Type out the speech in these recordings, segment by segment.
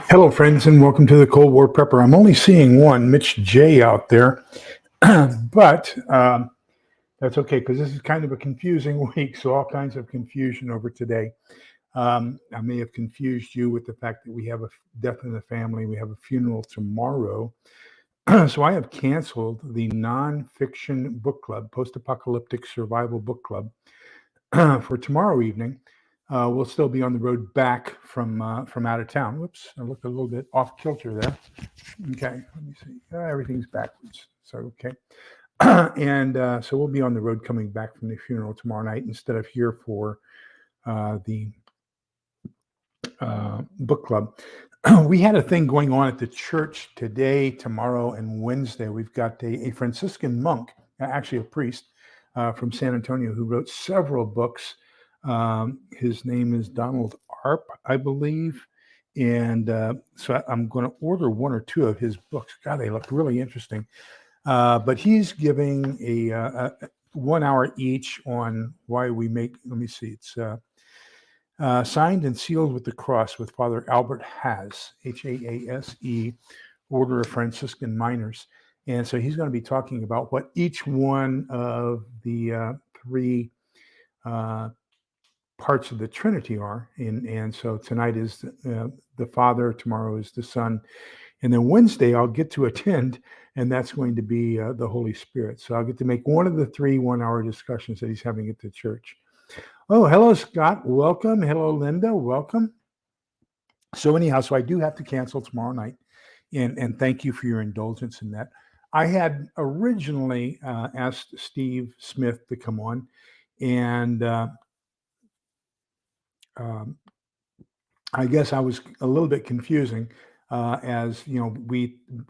Hello, friends, and welcome to the Cold War Prepper. I'm only seeing one, Mitch J, out there, but that's okay because this is kind of a confusing week, so all kinds of confusion over today. I may have confused you with the fact that we have a death in the family. We have a funeral tomorrow. So I have canceled the nonfiction book club, post-apocalyptic survival book club, for tomorrow evening. We'll still be on the road back from out of town. Whoops, I looked a little bit off kilter there. Okay, let me see. Everything's backwards. So okay, and so we'll be on the road coming back from the funeral tomorrow night instead of here for the book club. We had a thing going on at the church today, tomorrow, and Wednesday. We've got a Franciscan monk, actually a priest from San Antonio, who wrote several books. His name is Donald Arp, I believe. And so I'm going to order one or two of his books. God, they look really interesting. But he's giving a 1 hour each on why we make, let me see, it's signed and sealed with the cross with Father Albert Haase, Haase, Order of Franciscan Minors. And so he's going to be talking about what each one of the three parts of the Trinity are. And so tonight is the Father, tomorrow is the Son, and then Wednesday I'll get to attend, and that's going to be the Holy Spirit. So I'll get to make one of the 3 1-hour discussions that he's having at the church. Oh, hello, Scott. Welcome. Hello, Linda. Welcome. So anyhow, so I do have to cancel tomorrow night, and thank you for your indulgence in that. I had originally asked Steve Smith to come on, and I guess I was a little bit confusing, as you know,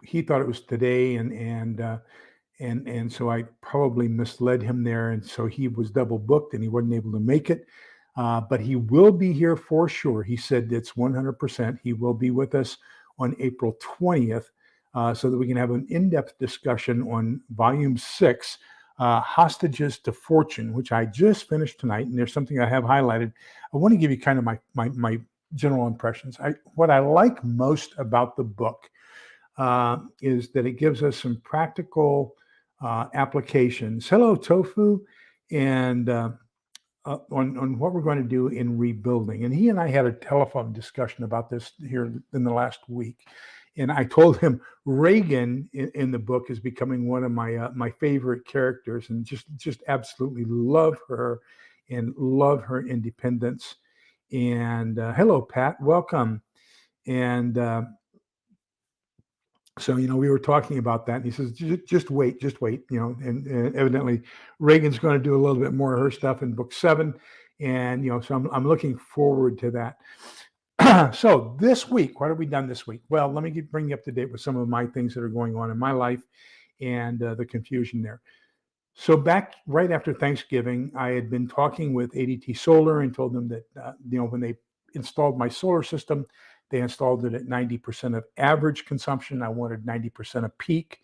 he thought it was today, and so I probably misled him there, and so he was double booked and he wasn't able to make it. But he will be here for sure. He said it's 100%. He will be with us on April 20th, so that we can have an in-depth discussion on Volume 6. Hostages to Fortune, which I just finished tonight, and there's something I have highlighted. I want to give you kind of my general impressions. What I like most about the book is that it gives us some practical applications. Hello, Tofu, and on what we're going to do in rebuilding. And he and I had a telephone discussion about this here in the last week. And I told him Reagan in the book is becoming one of my favorite characters, and just absolutely love her and love her independence. And hello, Pat, welcome. And so, we were talking about that, and he says, just wait, and evidently Reagan's going to do a little bit more of her stuff in book 7. And, so I'm looking forward to that. So this week, what have we done this week? Well, let me bring you up to date with some of my things that are going on in my life and the confusion there. So back right after Thanksgiving, I had been talking with ADT Solar and told them that, when they installed my solar system, they installed it at 90% of average consumption. I wanted 90% of peak.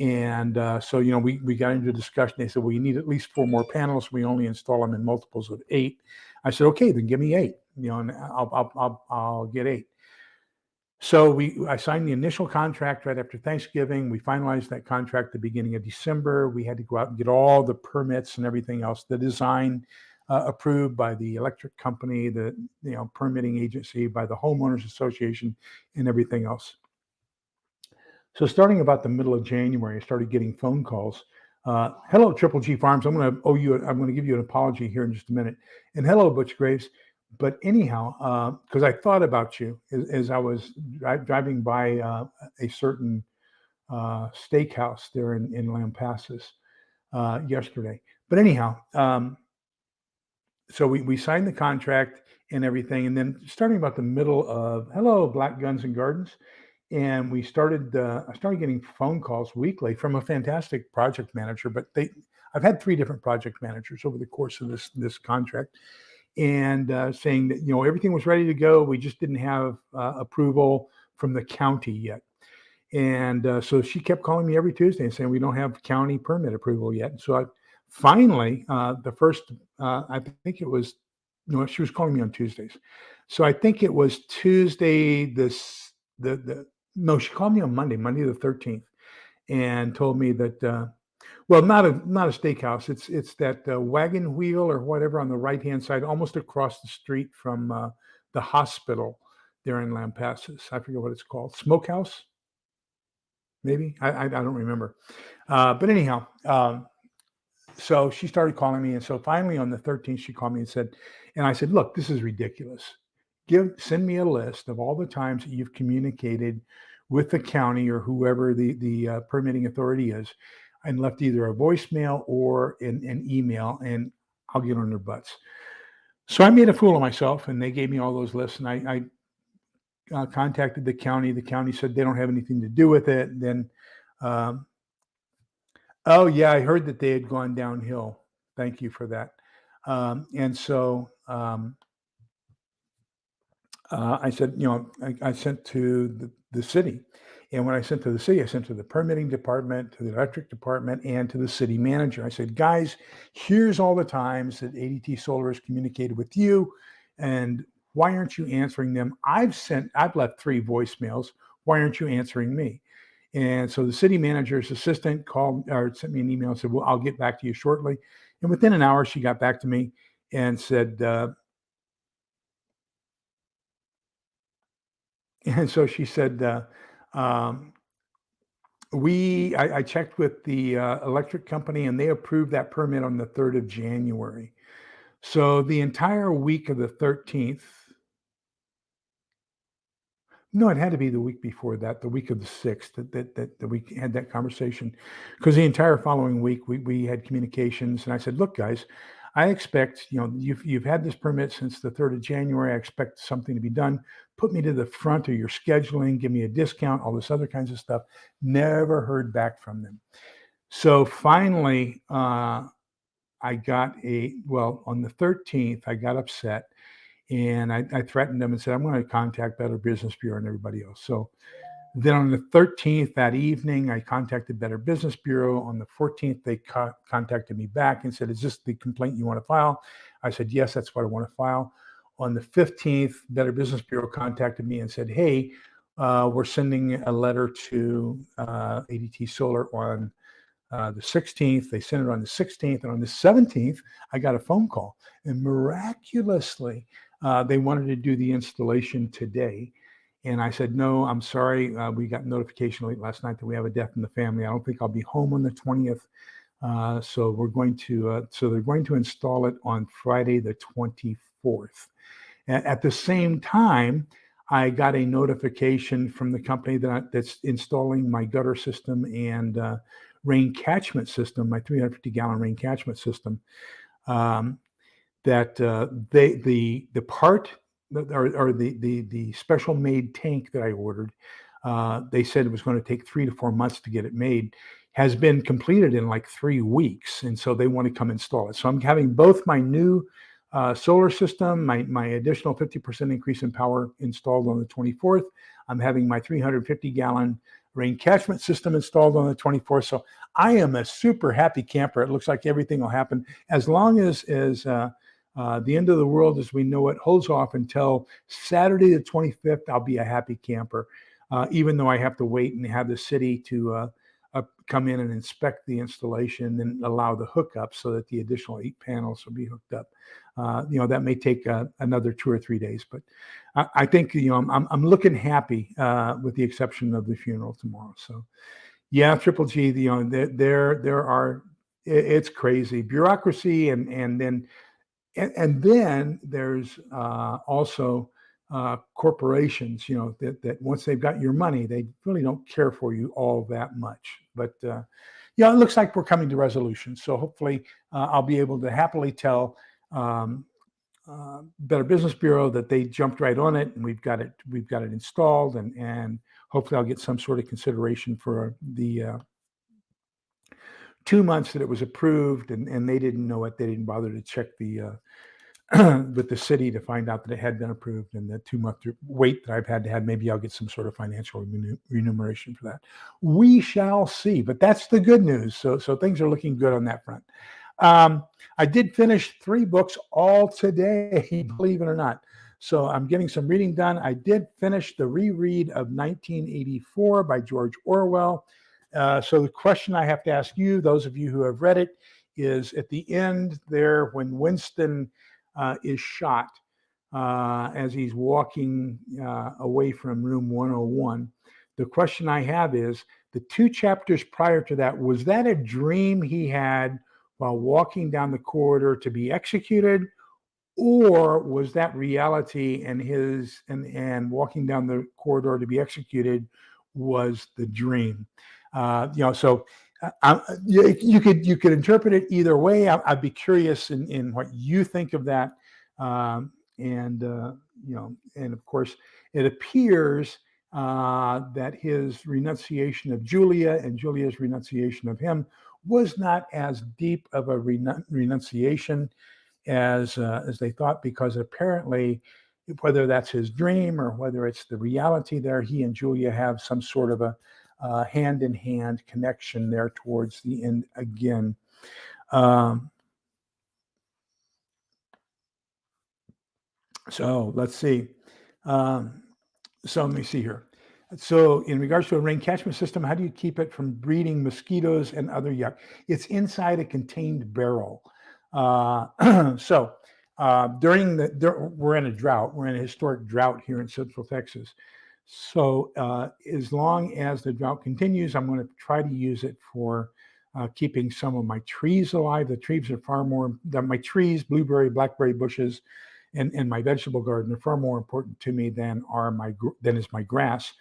And so, we got into a discussion. They said, well, you need at least 4 more panels. We only install them in multiples of 8. I said, okay, then give me 8, and I'll get 8. So I signed the initial contract right after Thanksgiving. We finalized that contract the beginning of December. We had to go out and get all the permits and everything else, the design approved by the electric company, the permitting agency, by the homeowners association, and everything else. So starting about the middle of January, I started getting phone calls. Hello, Triple G Farms. I'm going to give you an apology here in just a minute. And hello, Butch Graves. But anyhow, because I thought about you as I was driving by a certain steakhouse there in Lampasas yesterday. But anyhow, so we signed the contract and everything. And then starting about the middle of, hello, Black Guns and Gardens. And I started getting phone calls weekly from a fantastic project manager. But I've had 3 different project managers over the course of this contract, and saying that everything was ready to go. We just didn't have approval from the county yet. And so she kept calling me every Tuesday and saying we don't have county permit approval yet. And so I finally, the first, I think it was, she was calling me on Tuesdays. So I think it was Tuesday. The no, she called me on Monday the 13th, and told me that well, not a steakhouse. It's that wagon wheel or whatever on the right hand side, almost across the street from the hospital there in Lampasas. I forget what it's called. Smokehouse, maybe. I don't remember. But anyhow, so she started calling me, and so finally on the 13th, she called me and said, and I said, "Look, this is ridiculous. Send me a list of all the times that you've communicated with the county or whoever the permitting authority is, and left either a voicemail or an email, and I'll get on their butts." So I made a fool of myself, and they gave me all those lists, and I contacted the county. The county said they don't have anything to do with it. Then um, oh, yeah, I heard that they had gone downhill. Thank you for that. And so I said, I sent to the city. And when I sent to the city, I sent to the permitting department, to the electric department, and to the city manager. I said, guys, here's all the times that ADT Solar has communicated with you. And why aren't you answering them? I've left 3 voicemails. Why aren't you answering me? And so the city manager's assistant called or sent me an email and said, well, I'll get back to you shortly. And within an hour, she got back to me and said, and so she said, um, I checked with the electric company and they approved that permit on the 3rd of January. So the entire week of the 13th, no, it had to be the week before that, the week of the 6th that we had that conversation. Because the entire following week we had communications, and I said, "Look, guys, I expect, you've had this permit since the 3rd of January. I expect something to be done. Put me to the front of your scheduling, give me a discount, all this other kinds of stuff." Never heard back from them. So finally, on the 13th, I got upset and I threatened them and said, "I'm going to contact Better Business Bureau and everybody else." So then on the 13th that evening, I contacted Better Business Bureau. On the 14th, they contacted me back and said, "Is this the complaint you want to file?" I said, "Yes, that's what I want to file." On the 15th, Better Business Bureau contacted me and said, "Hey, we're sending a letter to ADT Solar on the 16th." They sent it on the 16th. And on the 17th, I got a phone call. And miraculously, they wanted to do the installation today. And I said, "No, I'm sorry. We got notification late last night that we have a death in the family. I don't think I'll be home on the 20th. So they're going to install it on Friday, the 24th. At the same time, I got a notification from the company that's installing my gutter system and rain catchment system, my 350-gallon rain catchment system, um, that the part or the special made tank that I ordered, they said it was going to take 3 to 4 months to get it made, has been completed in like 3 weeks, and so they want to come install it. So I'm having both my new solar system, my additional 50% increase in power installed on the 24th. I'm having my 350-gallon rain catchment system installed on the 24th. So I am a super happy camper. It looks like everything will happen as long as the end of the world as we know it holds off until Saturday the 25th. I'll be a happy camper, even though I have to wait and have the city to come in and inspect the installation and allow the hookup so that the additional 8 panels will be hooked up. That may take another 2 or 3 days, but I think I'm looking happy, with the exception of the funeral tomorrow. So yeah, Triple G, there are, it's crazy bureaucracy, and then there's also corporations, that once they've got your money, they really don't care for you all that much. But it looks like we're coming to resolution. So hopefully I'll be able to happily tell Better Business Bureau that they jumped right on it, and we've got it installed, and hopefully I'll get some sort of consideration for the 2 months that it was approved, and they didn't know it. They didn't bother to check the with the city to find out that it had been approved, and the 2-month wait that I've had to have, maybe I'll get some sort of financial remuneration for that. We shall see, but that's the good news. So things are looking good on that front. I did finish 3 books all today, believe it or not. So I'm getting some reading done. I did finish the reread of 1984 by George Orwell. So the question I have to ask you, those of you who have read it, is at the end there when Winston is shot as he's walking away from room 101. The question I have is, the 2 chapters prior to that, was that a dream he had while walking down the corridor to be executed? Or was that reality, and and walking down the corridor to be executed was the dream? So you could interpret it either way. I'd be curious in what you think of that. And and of course, it appears that his renunciation of Julia and Julia's renunciation of him was not as deep of a renunciation as they thought, because apparently, whether that's his dream or whether it's the reality there, he and Julia have some sort of a hand-in-hand connection there towards the end again. So let's see. So let me see here. So in regards to a rain catchment system, how do you keep it from breeding mosquitoes and other yuck? It's inside a contained barrel. So we're in a drought. We're in a historic drought here in Central Texas. So as long as the drought continues, I'm going to try to use it for keeping some of my trees alive. The trees are far more, my trees, blueberry, blackberry bushes, and my vegetable garden are far more important to me than is my grass.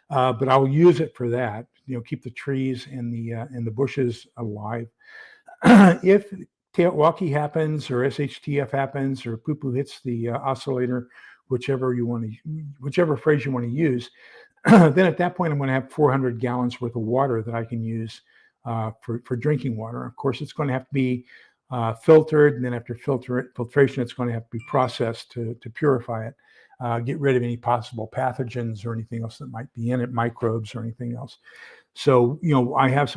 But I'll use it for that. Keep the trees and the bushes alive. If walkie happens, or SHTF happens, or poo-poo hits the oscillator, whichever phrase you want to use, then at that point I'm going to have 400 gallons worth of water that I can use for drinking water. Of course, it's going to have to be filtered, and then after filtration, it's going to have to be processed to purify it, get rid of any possible pathogens or anything else that might be in it, microbes or anything else. So, I have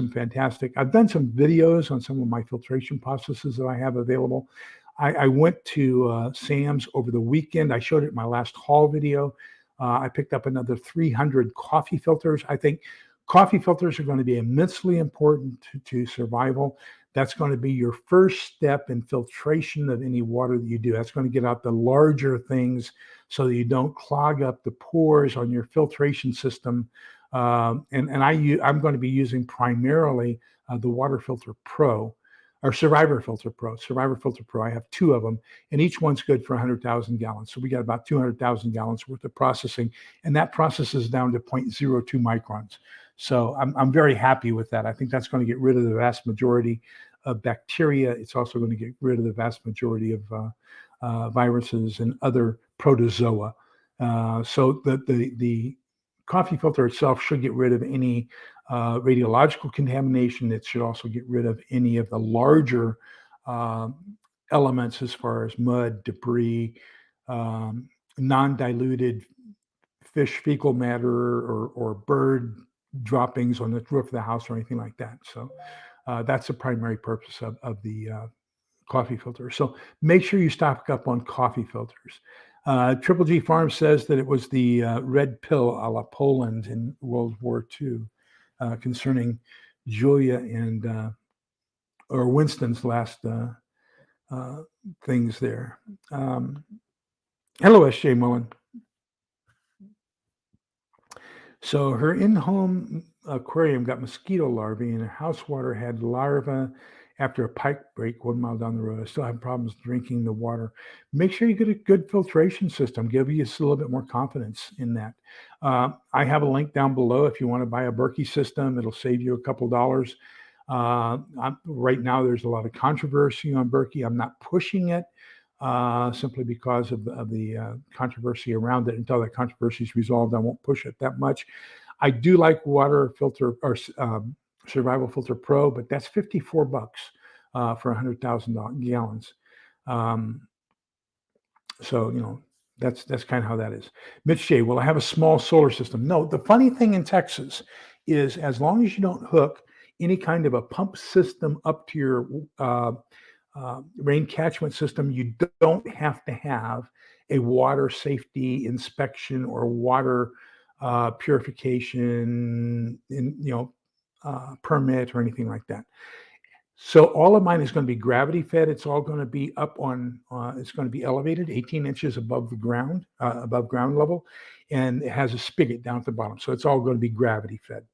I've done some videos on some of my filtration processes that I have available. I went to Sam's over the weekend. I showed it in my last haul video. I picked up another 300 coffee filters. I think coffee filters are going to be immensely important to survival. That's going to be your first step in filtration of any water that you do. That's going to get out the larger things so that you don't clog up the pores on your filtration system. I'm going to be using primarily the Water Filter Pro, or Survivor Filter Pro. Survivor Filter Pro, I have 2 of them, and each one's good for 100,000 gallons. So we got about 200,000 gallons worth of processing, and that processes down to 0.02 microns. So I'm very happy with that. I think that's going to get rid of the vast majority of bacteria. It's also going to get rid of the vast majority of viruses and other protozoa. So the coffee filter itself should get rid of any radiological contamination. It should also get rid of any of the larger elements as far as mud, debris, non-diluted fish fecal matter, or bird droppings on the roof of the house or anything like that. So that's the primary purpose of the coffee filter. So make sure you stock up on coffee filters. Triple G Farm says that it was the red pill a la Poland in World War II concerning Julia and or Winston's last things there. Hello, S.J. Mullen. So her in-home aquarium got mosquito larvae, and her house water had larvae after a pipe break 1 mile down the road. I still have problems drinking the water. Make sure you get a good filtration system. Give you a little bit more confidence in that. I have a link down below if you want to buy a Berkey system. It'll save you a couple dollars. Right now, there's a lot of controversy on Berkey. I'm not pushing it simply because of the controversy around it. Until that controversy is resolved, I won't push it that much. I do like Water Filter or Survival Filter Pro, but that's $54 for 100,000 gallons. So that's kind of how that is. Mitch J, will I have a small solar system? No. The funny thing in Texas is, as long as you don't hook any kind of a pump system up to your rain catchment system, you don't have to have a water safety inspection or water purification permit or anything like that. So all of mine is going to be gravity fed. It's all going to be up on. It's going to be elevated 18 inches above the ground, above ground level, and it has a spigot down at the bottom. So it's all going to be gravity fed,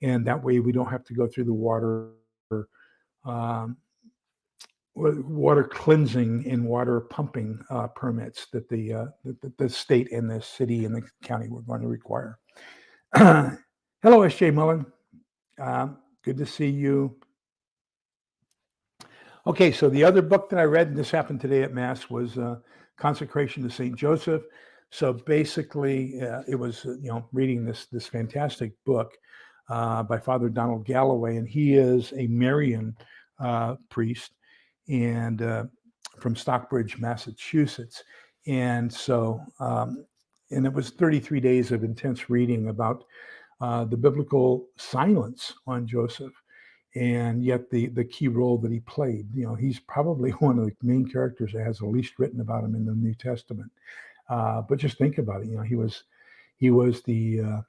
and that way we don't have to go through the um, water cleansing and water pumping permits that the state and the city and the county were going to require. Hello, S.J. Mullen. Good to see you. Okay, so the other book that I read, and this happened today at Mass, was Consecration to St. Joseph. So basically, it was reading this fantastic book by Father Donald Galloway, and he is a Marian priest and from Stockbridge, Massachusetts. And so, and it was 33 days of intense reading about the biblical silence on Joseph, and yet the key role that he played. He's probably one of the main characters that has the least written about him in the New Testament. But just think about it. He was the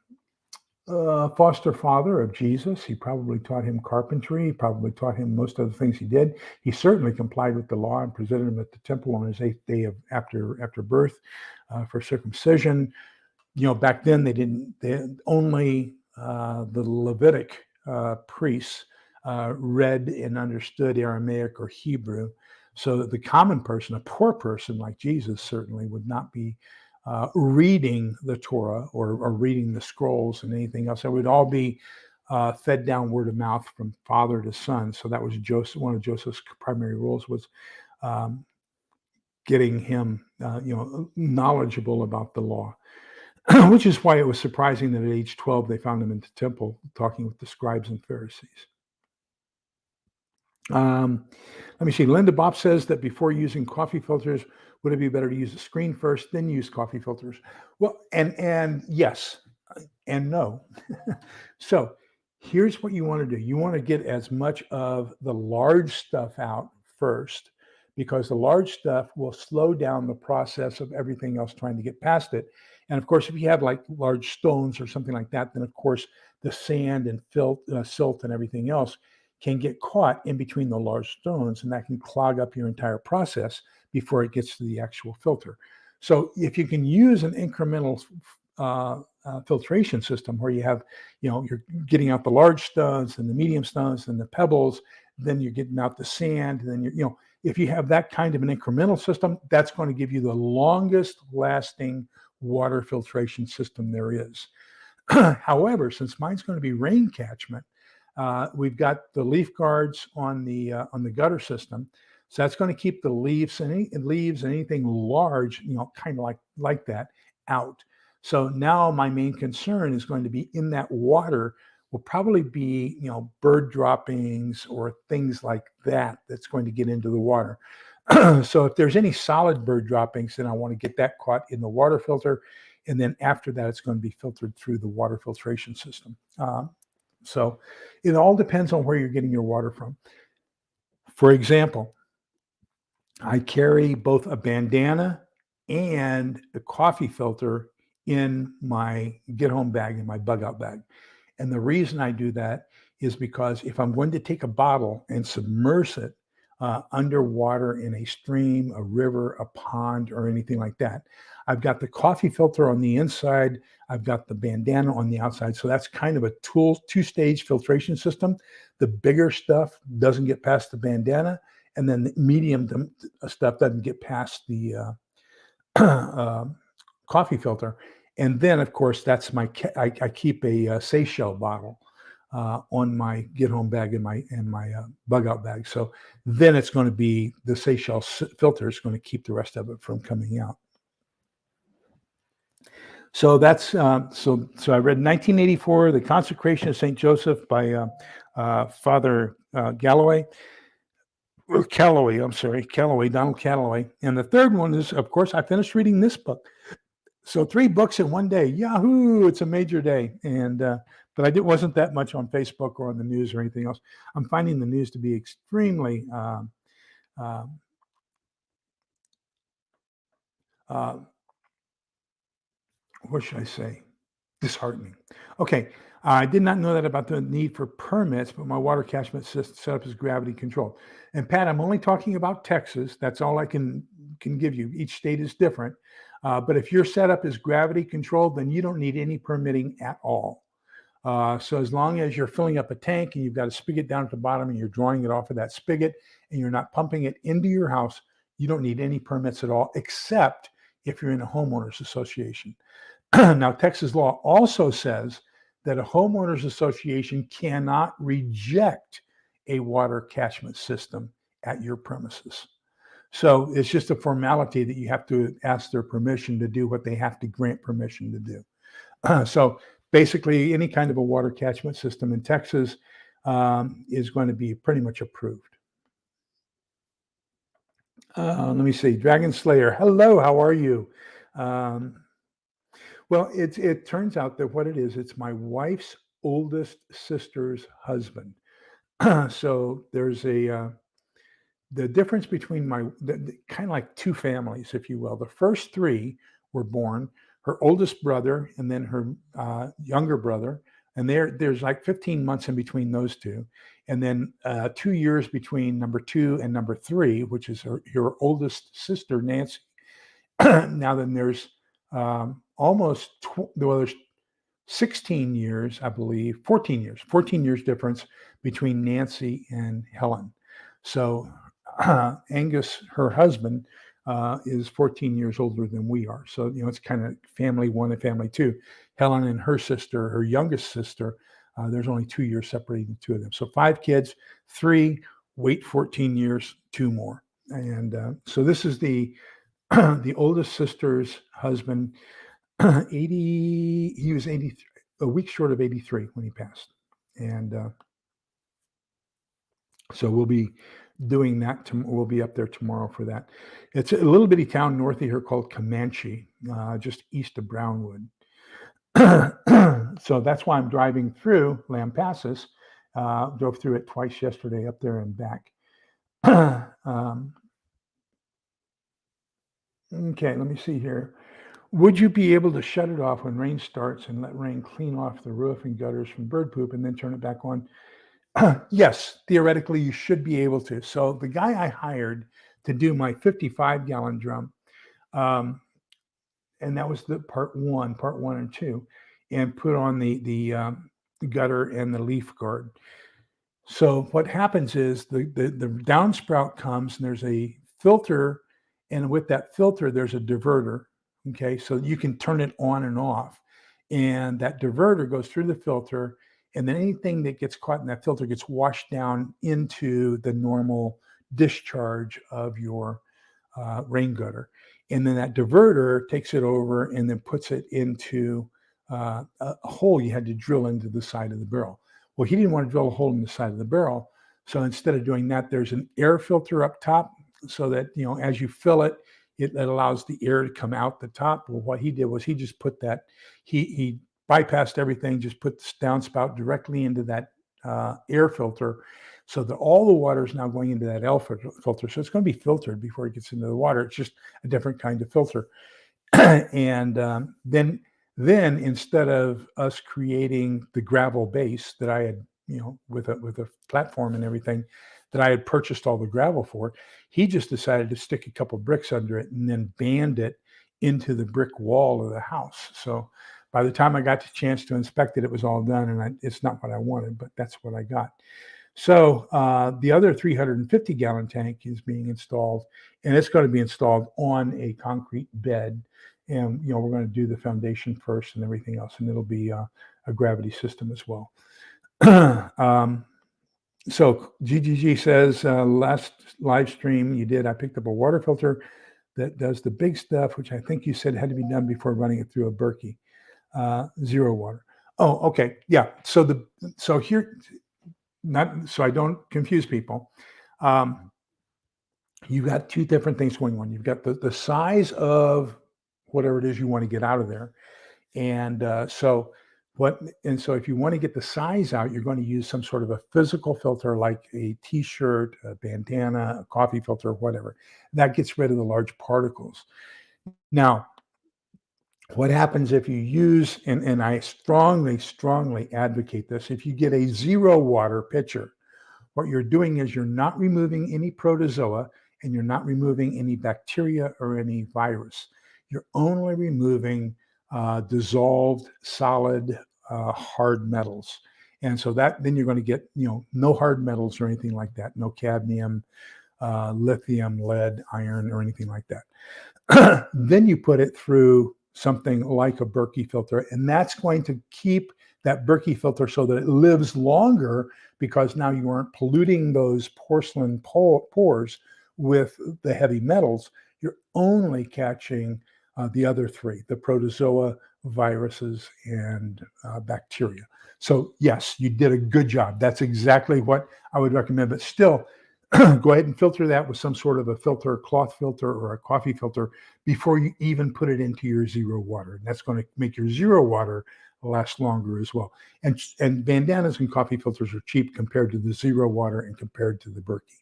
foster father of Jesus. He probably taught him carpentry. He probably taught him most of the things he did. He certainly complied with the law and presented him at the temple on his 8th day after birth for circumcision. Back then they only the Levitic priests read and understood Aramaic or Hebrew, so that the common person, a poor person like Jesus, certainly would not be reading the Torah or reading the scrolls and anything else. It would all be fed down word of mouth from father to son. So that was one of Joseph's primary roles was getting him, knowledgeable about the law. Which is why it was surprising that at age 12 they found him in the temple talking with the scribes and Pharisees. Let me see. Linda Bopp says that before using coffee filters, would it be better to use a screen first, then use coffee filters? Well, and yes, and no. So here's what you want to do. You want to get as much of the large stuff out first, because the large stuff will slow down the process of everything else trying to get past it. And of course, if you have like large stones or something like that, then of course the sand and silt and everything else can get caught in between the large stones, and that can clog up your entire process before it gets to the actual filter. So if you can use an incremental filtration system where you have, you're getting out the large stones and the medium stones and the pebbles, then you're getting out the sand, and then if you have that kind of an incremental system, that's going to give you the longest lasting water filtration system there is. However, since mine's going to be rain catchment, we've got the leaf guards on the gutter system, so that's going to keep the leaves and anything large, kind of like that out. So now my main concern is going to be in that water will probably be bird droppings or things like that that's going to get into the water. So if there's any solid bird droppings, then I want to get that caught in the water filter. And then after that, it's going to be filtered through the water filtration system. So it all depends on where you're getting your water from. For example, I carry both a bandana and a coffee filter in my get home bag, in my bug out bag. And the reason I do that is because if I'm going to take a bottle and submerge it underwater in a stream, a river, a pond, or anything like that, I've got the coffee filter on the inside. I've got the bandana on the outside. So that's kind of a two-stage filtration system. The bigger stuff doesn't get past the bandana, and then the medium stuff doesn't get past the coffee filter. And then, of course, that's I keep a Seychelles bottle on my get home bag and my bug out bag. So then it's going to be the Seychelles filter is going to keep the rest of it from coming out. So that's so I read 1984, The Consecration of St. Joseph by Father Calloway, Donald Calloway. And the third one is, of course, I finished reading this book. So 3 books in one day. Yahoo! It's a major day. And but wasn't that much on Facebook or on the news or anything else. I'm finding the news to be extremely what should I say? Disheartening. Okay. I did not know that about the need for permits, but my water catchment system setup is gravity controlled. And Pat, I'm only talking about Texas. That's all I can give you. Each state is different. But if your setup is gravity controlled, then you don't need any permitting at all. So as long as you're filling up a tank and you've got a spigot down at the bottom and you're drawing it off of that spigot and you're not pumping it into your house, you don't need any permits at all, except if you're in a homeowners association. Now, Texas law also says that a homeowners association cannot reject a water catchment system at your premises. So it's just a formality that you have to ask their permission to do what they have to grant permission to do. So basically, any kind of a water catchment system in Texas is going to be pretty much approved. Let me see. Dragon Slayer, hello, how are you? Um, well, it turns out that what it is, it's my wife's oldest sister's husband. So there's the difference between kind of like two families, if you will. The first three were born, her oldest brother and then her younger brother. And there's like 15 months in between those two. And then 2 years between number two and number three, which is her oldest sister, Nancy. Now then there's well, there's 16 years, I believe, 14 years difference between Nancy and Helen. So Angus, her husband, is 14 years older than we are. So, it's kind of family one and family two. Helen and her sister, her youngest sister, there's only 2 years separating the two of them. So 5 kids, 3, wait 14 years, 2 more. And so this is the the oldest sister's husband. 80, he was 80, a week short of 83 when he passed. And so we'll be doing that. We'll be up there tomorrow for that. It's a little bitty town north of here called Comanche, just east of Brownwood. So that's why I'm driving through Lampasas. Drove through it twice yesterday, up there and back. Okay, let me see here. Would you be able to shut it off when rain starts and let rain clean off the roof and gutters from bird poop and then turn it back on? Yes, theoretically, you should be able to. So the guy I hired to do my 55-gallon drum, um, and that was the part one and two, and put on the gutter and the leaf guard. So what happens is the downsprout comes and there's a filter, and with that filter there's a diverter. Okay, so you can turn it on and off, and that diverter goes through the filter, and then anything that gets caught in that filter gets washed down into the normal discharge of your rain gutter, and then that diverter takes it over and then puts it into a hole you had to drill into the side of the barrel. Well, he didn't want to drill a hole in the side of the barrel. So instead of doing that, there's an air filter up top so that, as you fill it, it allows the air to come out the top. Well, what he did was he just put that, he bypassed everything, just put the downspout directly into that air filter so that all the water is now going into that air filter. So it's going to be filtered before it gets into the water. It's just a different kind of filter. And then instead of us creating the gravel base that I had, with a platform and everything that I had purchased all the gravel for, he just decided to stick a couple of bricks under it and then band it into the brick wall of the house. So by the time I got the chance to inspect it, it was all done, and it's not what I wanted, but that's what I got. So the other 350-gallon tank is being installed, and it's going to be installed on a concrete bed. And we're going to do the foundation first and everything else, and it'll be a gravity system as well. So GGG says, last live stream you did, I picked up a water filter that does the big stuff, which I think you said had to be done before running it through a Berkey. 0 water. Oh, okay, yeah. So here, not so I don't confuse people. You've got 2 different things going on. You've got the size of whatever it is you want to get out of there. And so if you want to get the size out, you're going to use some sort of a physical filter like a t-shirt, a bandana, a coffee filter, whatever. That gets rid of the large particles. Now, What happens if you use, and I strongly, strongly advocate this, if you get a zero water pitcher, what you're doing is you're not removing any protozoa and you're not removing any bacteria or any virus. You're only removing dissolved, solid, hard metals. And so that then you're going to get, no hard metals or anything like that, no cadmium, lithium, lead, iron, or anything like that. Then you put it through something like a Berkey filter, and that's going to keep that Berkey filter so that it lives longer, because now you aren't polluting those porcelain pores with the heavy metals. You're only catching the other three, the protozoa, viruses, and bacteria. So yes, you did a good job. That's exactly what I would recommend. But still, go ahead and filter that with some sort of a filter, cloth filter or a coffee filter, before you even put it into your zero water. And that's going to make your zero water last longer as well. And bandanas and coffee filters are cheap compared to the zero water and compared to the Berkey.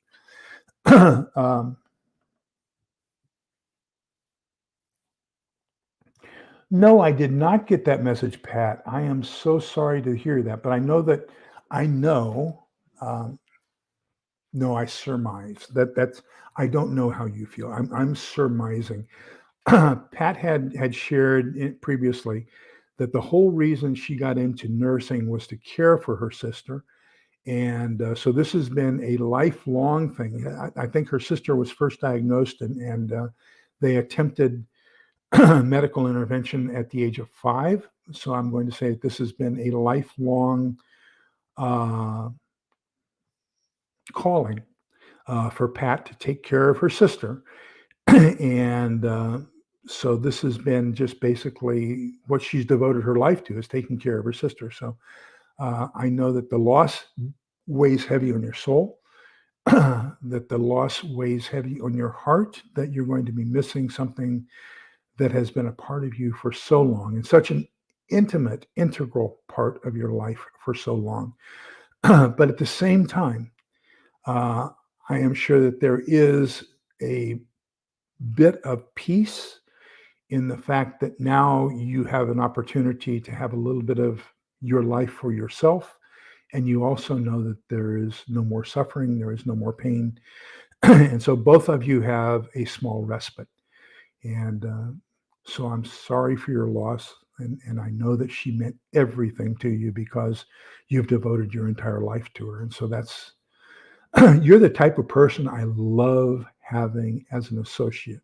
No, I did not get that message, Pat. I am so sorry to hear that, but I know, um, no, I surmise I don't know how you feel. I'm surmising. Pat had shared previously that the whole reason she got into nursing was to care for her sister. And so this has been a lifelong thing. I think her sister was first diagnosed, and they attempted medical intervention at the age of 5. So I'm going to say that this has been a lifelong uh, calling for Pat to take care of her sister. And so this has been just basically what she's devoted her life to, is taking care of her sister. So I know that the loss weighs heavy on your soul, that the loss weighs heavy on your heart, that you're going to be missing something that has been a part of you for so long, and such an intimate, integral part of your life for so long. But at the same time, uh, I am sure that there is a bit of peace in the fact that now you have an opportunity to have a little bit of your life for yourself. And you also know that there is no more suffering, there is no more pain. And so both of you have a small respite. And so I'm sorry for your loss. And I know that she meant everything to you because you've devoted your entire life to her. And so you're the type of person I love having as an associate,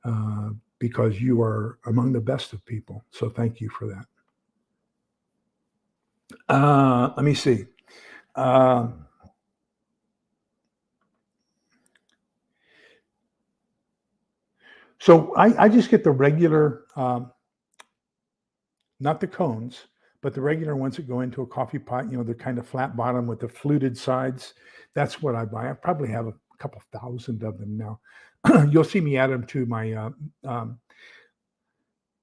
uh, because you are among the best of people. So thank you for that. Let me see. Uh, so I just get the regular, not the cones, but the regular ones that go into a coffee pot. They're kind of flat bottom with the fluted sides. That's what I buy. I probably have a couple thousand of them now. You'll see me add them to my um,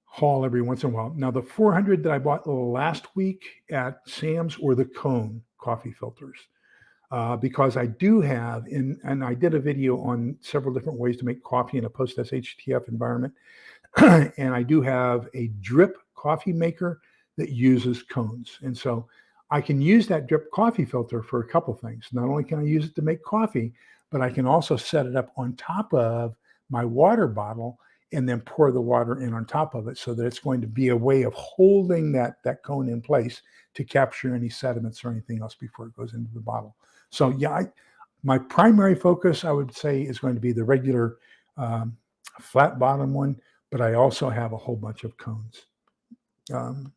haul every once in a while. Now, the 400 that I bought last week at Sam's were the cone coffee filters. Because I do have, and I did a video on several different ways to make coffee in a post SHTF environment. And I do have a drip coffee maker that uses cones. And so I can use that drip coffee filter for a couple things. Not only can I use it to make coffee, but I can also set it up on top of my water bottle and then pour the water in on top of it, so that it's going to be a way of holding that cone in place to capture any sediments or anything else before it goes into the bottle. So yeah, my primary focus, I would say, is going to be the regular um, flat bottom one, but I also have a whole bunch of cones. Um,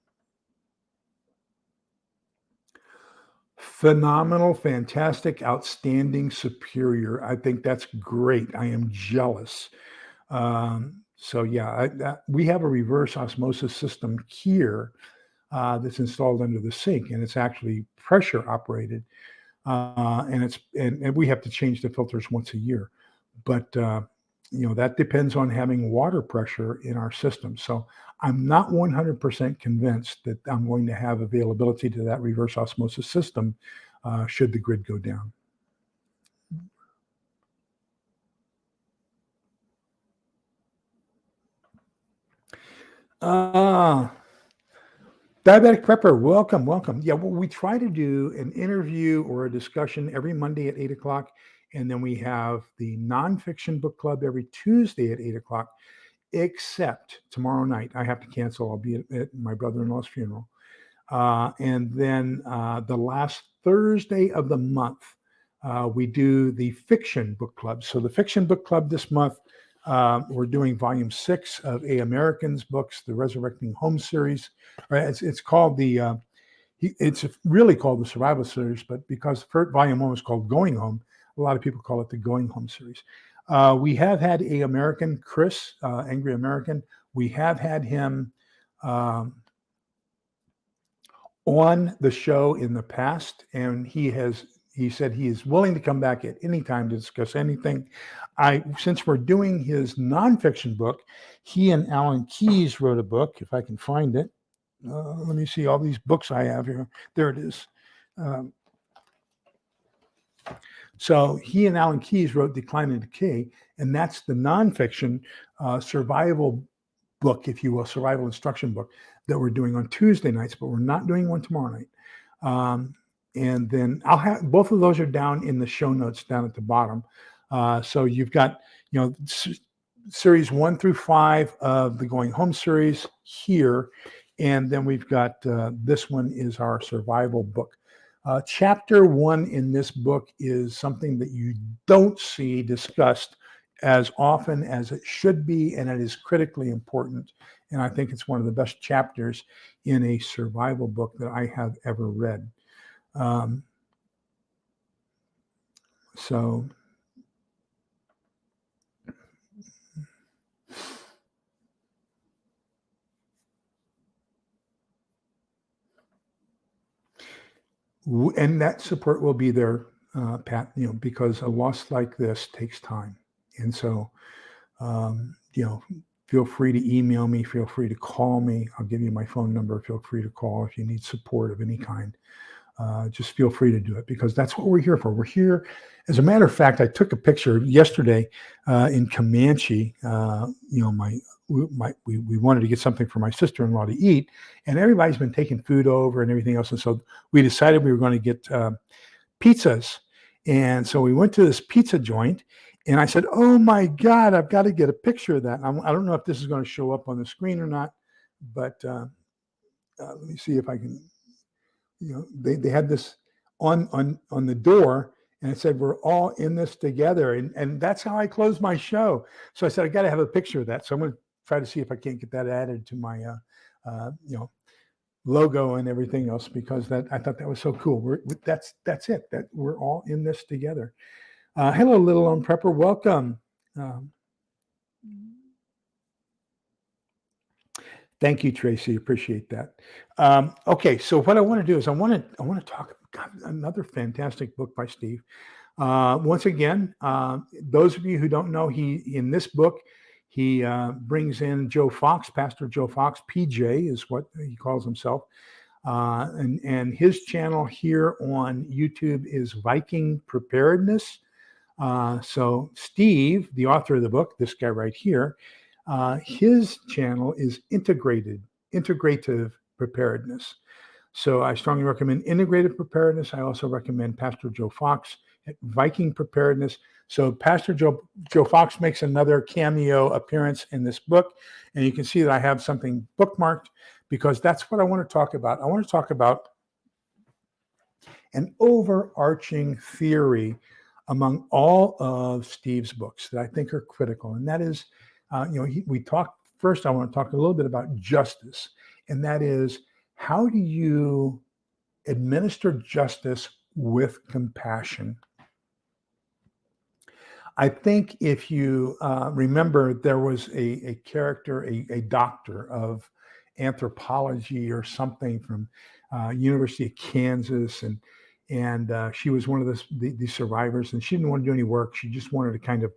Phenomenal, fantastic, outstanding, superior. I think that's great. I am jealous. So yeah, we have a reverse osmosis system here that's installed under the sink, and it's actually pressure operated, and we have to change the filters once a year. But that depends on having water pressure in our system. So I'm not 100% convinced that I'm going to have availability to that reverse osmosis system should the grid go down. Uh, Diabetic Prepper, welcome, welcome. Yeah, well, we try to do an interview or a discussion every Monday at 8 o'clock. And then we have the nonfiction book club every Tuesday at 8 o'clock, except tomorrow night. I have to cancel. I'll be at my brother in law's funeral. And then the last Thursday of the month, we do the fiction book club. So the fiction book club this month, we're doing volume 6 of A.American's books, the Resurrecting Home series. Right? It's called it's really called the Survival series, but because volume 1 was called Going Home, a lot of people call it the Going Home series. We have had A.American, Chris, Angry American. We have had him on the show in the past, and he said he is willing to come back at any time to discuss anything. Since we're doing his nonfiction book, he and Alan Keyes wrote a book, if I can find it. Let me see all these books I have here. There it is. So he and Alan Keyes wrote Decline and Decay, and that's the nonfiction survival book, if you will, survival instruction book that we're doing on Tuesday nights, but we're not doing one tomorrow night. And then I'll have both of those are down in the show notes down at the bottom. So you've got, series 1 through 5 of the Going Home series here. And then we've got this one is our survival book. Chapter 1 in this book is something that you don't see discussed as often as it should be, and it is critically important. And I think it's one of the best chapters in a survival book that I have ever read. So and that support will be there, Pat, because a loss like this takes time. And so, feel free to email me, feel free to call me. I'll give you my phone number. Feel free to call if you need support of any kind. Just feel free to do it, because that's what we're here for. We're here. As a matter of fact, I took a picture yesterday in Comanche. We wanted to get something for my sister-in-law to eat, and everybody's been taking food over and everything else. And so we decided we were going to get pizzas. And so we went to this pizza joint, and I said, oh my God, I've got to get a picture of that. I don't know if this is going to show up on the screen or not, but let me see if I can. They had this on the door, and it said, we're all in this together. And that's how I closed my show. So I said, I got to have a picture of that. So I'm going to try to see if I can't get that added to my, logo and everything else, because I thought that was so cool. That's it, that we're all in this together. Hello, Little Lone Prepper. Welcome. Thank you, Tracy. Appreciate that. Okay, so what I want to do is I want to talk about another fantastic book by Steve. Once again, those of you who don't know, in this book, he brings in Joe Fox, Pastor Joe Fox. PJ is what he calls himself. And his channel here on YouTube is Viking Preparedness. So Steve, the author of the book, this guy right here, his channel is Integrative Preparedness. So I strongly recommend Integrative Preparedness. I also recommend Pastor Joe Fox at Viking Preparedness. So Pastor Joe Fox makes another cameo appearance in this book, and you can see that I have something bookmarked, because that's what I want to talk about. I want to talk about an overarching theory among all of Steve's books that I think are critical, and that is, we talked first. I want to talk a little bit about justice, and that is, how do you administer justice with compassion? I think if you remember, there was a character, a doctor of anthropology or something from University of Kansas, and she was one of the survivors, and she didn't want to do any work. She just wanted to kind of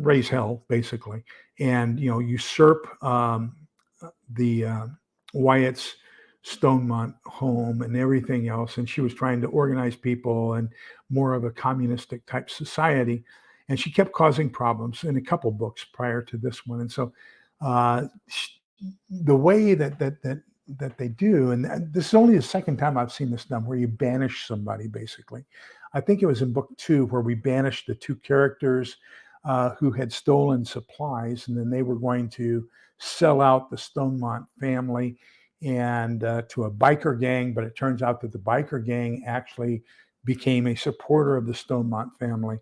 raise hell, basically, and usurp the Wyatt's Stonemont home and everything else. And she was trying to organize people and more of a communistic type society. And she kept causing problems in a couple books prior to this one. And so The way that they do, and this is only the second time I've seen this done, where you banish somebody. Basically, I think it was in book 2 where we banished the 2 characters who had stolen supplies, and then they were going to sell out the Stonemont family and to a biker gang. But it turns out that the biker gang actually became a supporter of the Stonemont family,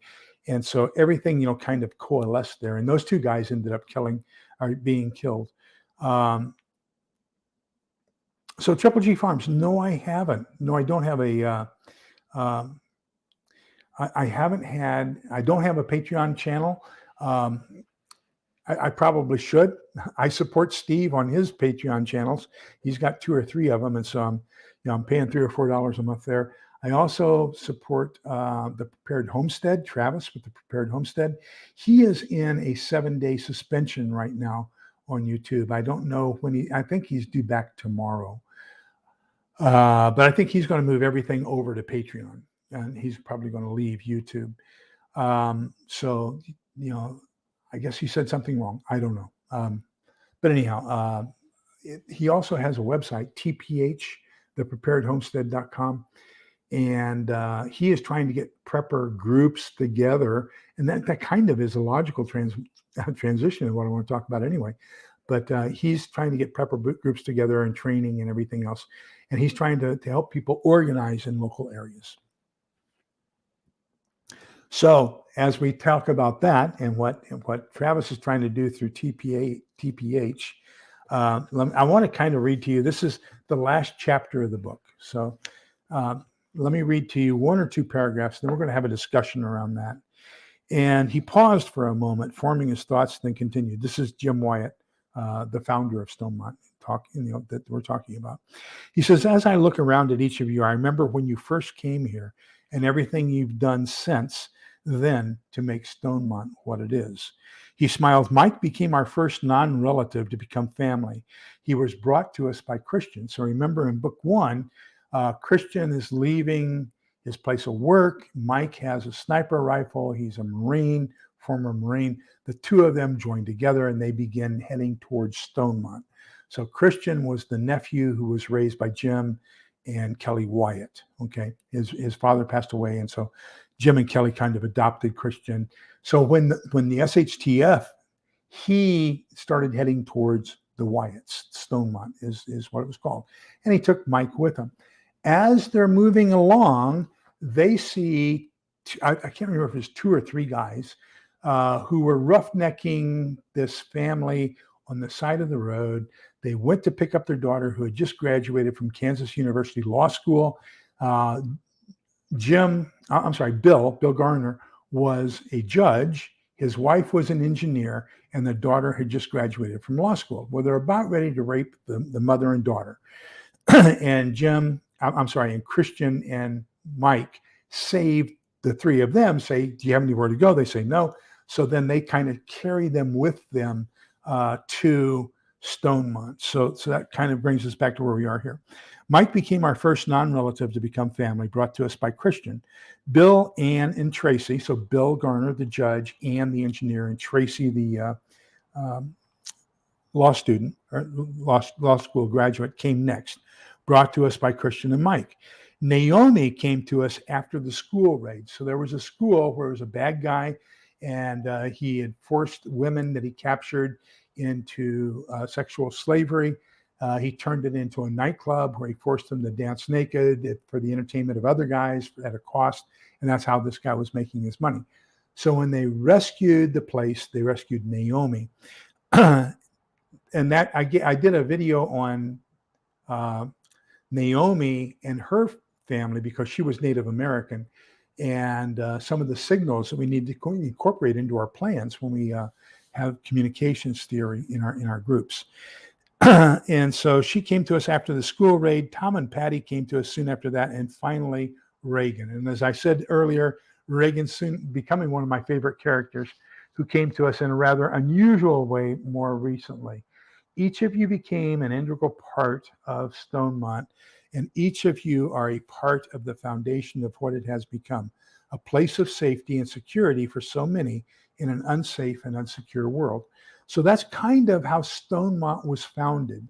and so everything kind of coalesced there. And those 2 guys ended up being killed. So Triple G Farms, no, I haven't. No, I don't have a. I haven't had. I don't have a Patreon channel. I probably should. I support Steve on his Patreon channels. He's got 2 or 3 of them, and so I'm paying $3 or $4 a month there. I also support the Prepared Homestead, Travis with the Prepared Homestead. He is in a 7-day suspension right now on YouTube. I don't know when I think he's due back tomorrow. But I think he's going to move everything over to Patreon, and he's probably going to leave YouTube. So, I guess he said something wrong. I don't know. But anyhow, he also has a website, TPH, thepreparedhomestead.com. And he is trying to get prepper groups together. And that kind of is a logical transition of what I want to talk about anyway. But he's trying to get prepper groups together and training and everything else. And he's trying to help people organize in local areas. So as we talk about that and what Travis is trying to do through TPH, I want to kind of read to you. This is the last chapter of the book. So let me read to you 1 or 2 paragraphs, then we're going to have a discussion around that. And he paused for a moment, forming his thoughts, then continued. This is Jim Wyatt, the founder of Stonemont, that we're talking about. He says, as I look around at each of you, I remember when you first came here and everything you've done since then to make Stonemont what it is. He smiled. Mike became our first non-relative to become family. He was brought to us by Christian. So remember in book 1, Christian is leaving his place of work. Mike has a sniper rifle. He's a Marine, former Marine. The 2 of them join together and they begin heading towards Stonemont. So Christian was the nephew who was raised by Jim and Kelly Wyatt. Okay, his father passed away, and so Jim and Kelly kind of adopted Christian. So when the SHTF, he started heading towards the Wyatts. Stonemont is what it was called, and he took Mike with him. As they're moving along, they see, I can't remember if it was 2 or 3 guys who were roughnecking this family on the side of the road. They went to pick up their daughter who had just graduated from Kansas University Law School. Bill Garner was a judge. His wife was an engineer, and the daughter had just graduated from law school. Well, they're about ready to rape the mother and daughter. And Christian and Mike saved the 3 of them, say, do you have anywhere to go? They say no. So then they kind of carry them with them to Stonemont. So that kind of brings us back to where we are here. Mike became our first non-relative to become family, brought to us by Christian. Bill, Ann, and Tracy, so Bill Garner, the judge, Ann, the engineer, and Tracy, the law student, or law school graduate, came next, brought to us by Christian and Mike. Naomi came to us after the school raid. So there was a school where it was a bad guy, and he had forced women that he captured into sexual slavery. He turned it into a nightclub where he forced them to dance naked for the entertainment of other guys at a cost. And that's how this guy was making his money. So when they rescued the place, they rescued Naomi. And that I did a video on Naomi and her family because she was Native American, and some of the signals that we need to incorporate into our plans when we have communications theory in our groups. And so she came to us after the school raid. Tom and Patty came to us soon after that, and finally Reagan. And as I said earlier, Reagan soon becoming one of my favorite characters, who came to us in a rather unusual way more recently. Each of you became an integral part of Stonemont, and each of you are a part of the foundation of what it has become, a place of safety and security for so many in an unsafe and unsecure world. So that's kind of how Stonemont was founded.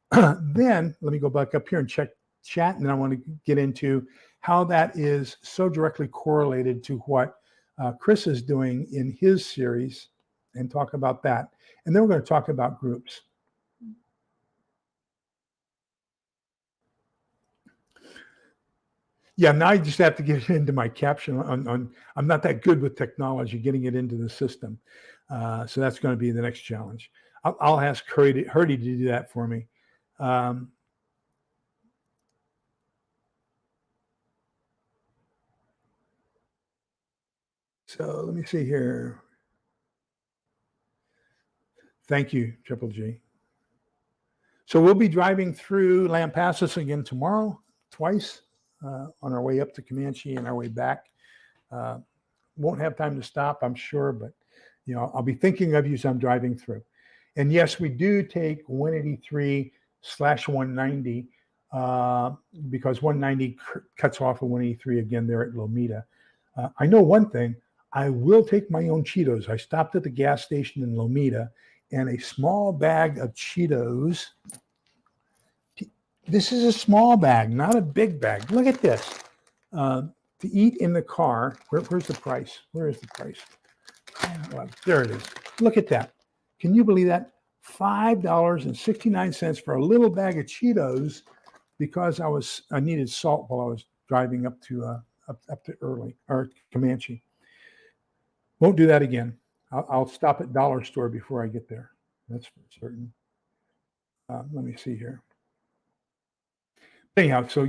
Then let me go back up here and check chat, and then I want to get into how that is so directly correlated to what Chris is doing in his series, and talk about that. And then we're going to talk about groups. Yeah, now I just have to get it into my caption on I'm not that good with technology, getting it into the system. So that's going to be the next challenge. I'll ask Hurdy to do that for me. Um, so let me see here. Thank you, Triple G. So we'll be driving through Lampasas again tomorrow, twice, on our way up to Comanche and our way back. Won't have time to stop, I'm sure, but I'll be thinking of you as I'm driving through. And yes, we do take 183/190 because 190 cuts off of 183 again there at Lomita. I know one thing, I will take my own Cheetos. I stopped at the gas station in Lomita, and a small bag of Cheetos. This is a small bag, not a big bag. Look at this. To eat in the car. Where's the price? Where is the price? There it is. Look at that. Can you believe that? $5.69 for a little bag of Cheetos because I needed salt while I was driving up to Comanche. Won't do that again. I'll stop at Dollar Store before I get there. That's for certain. Let me see here. Anyhow, so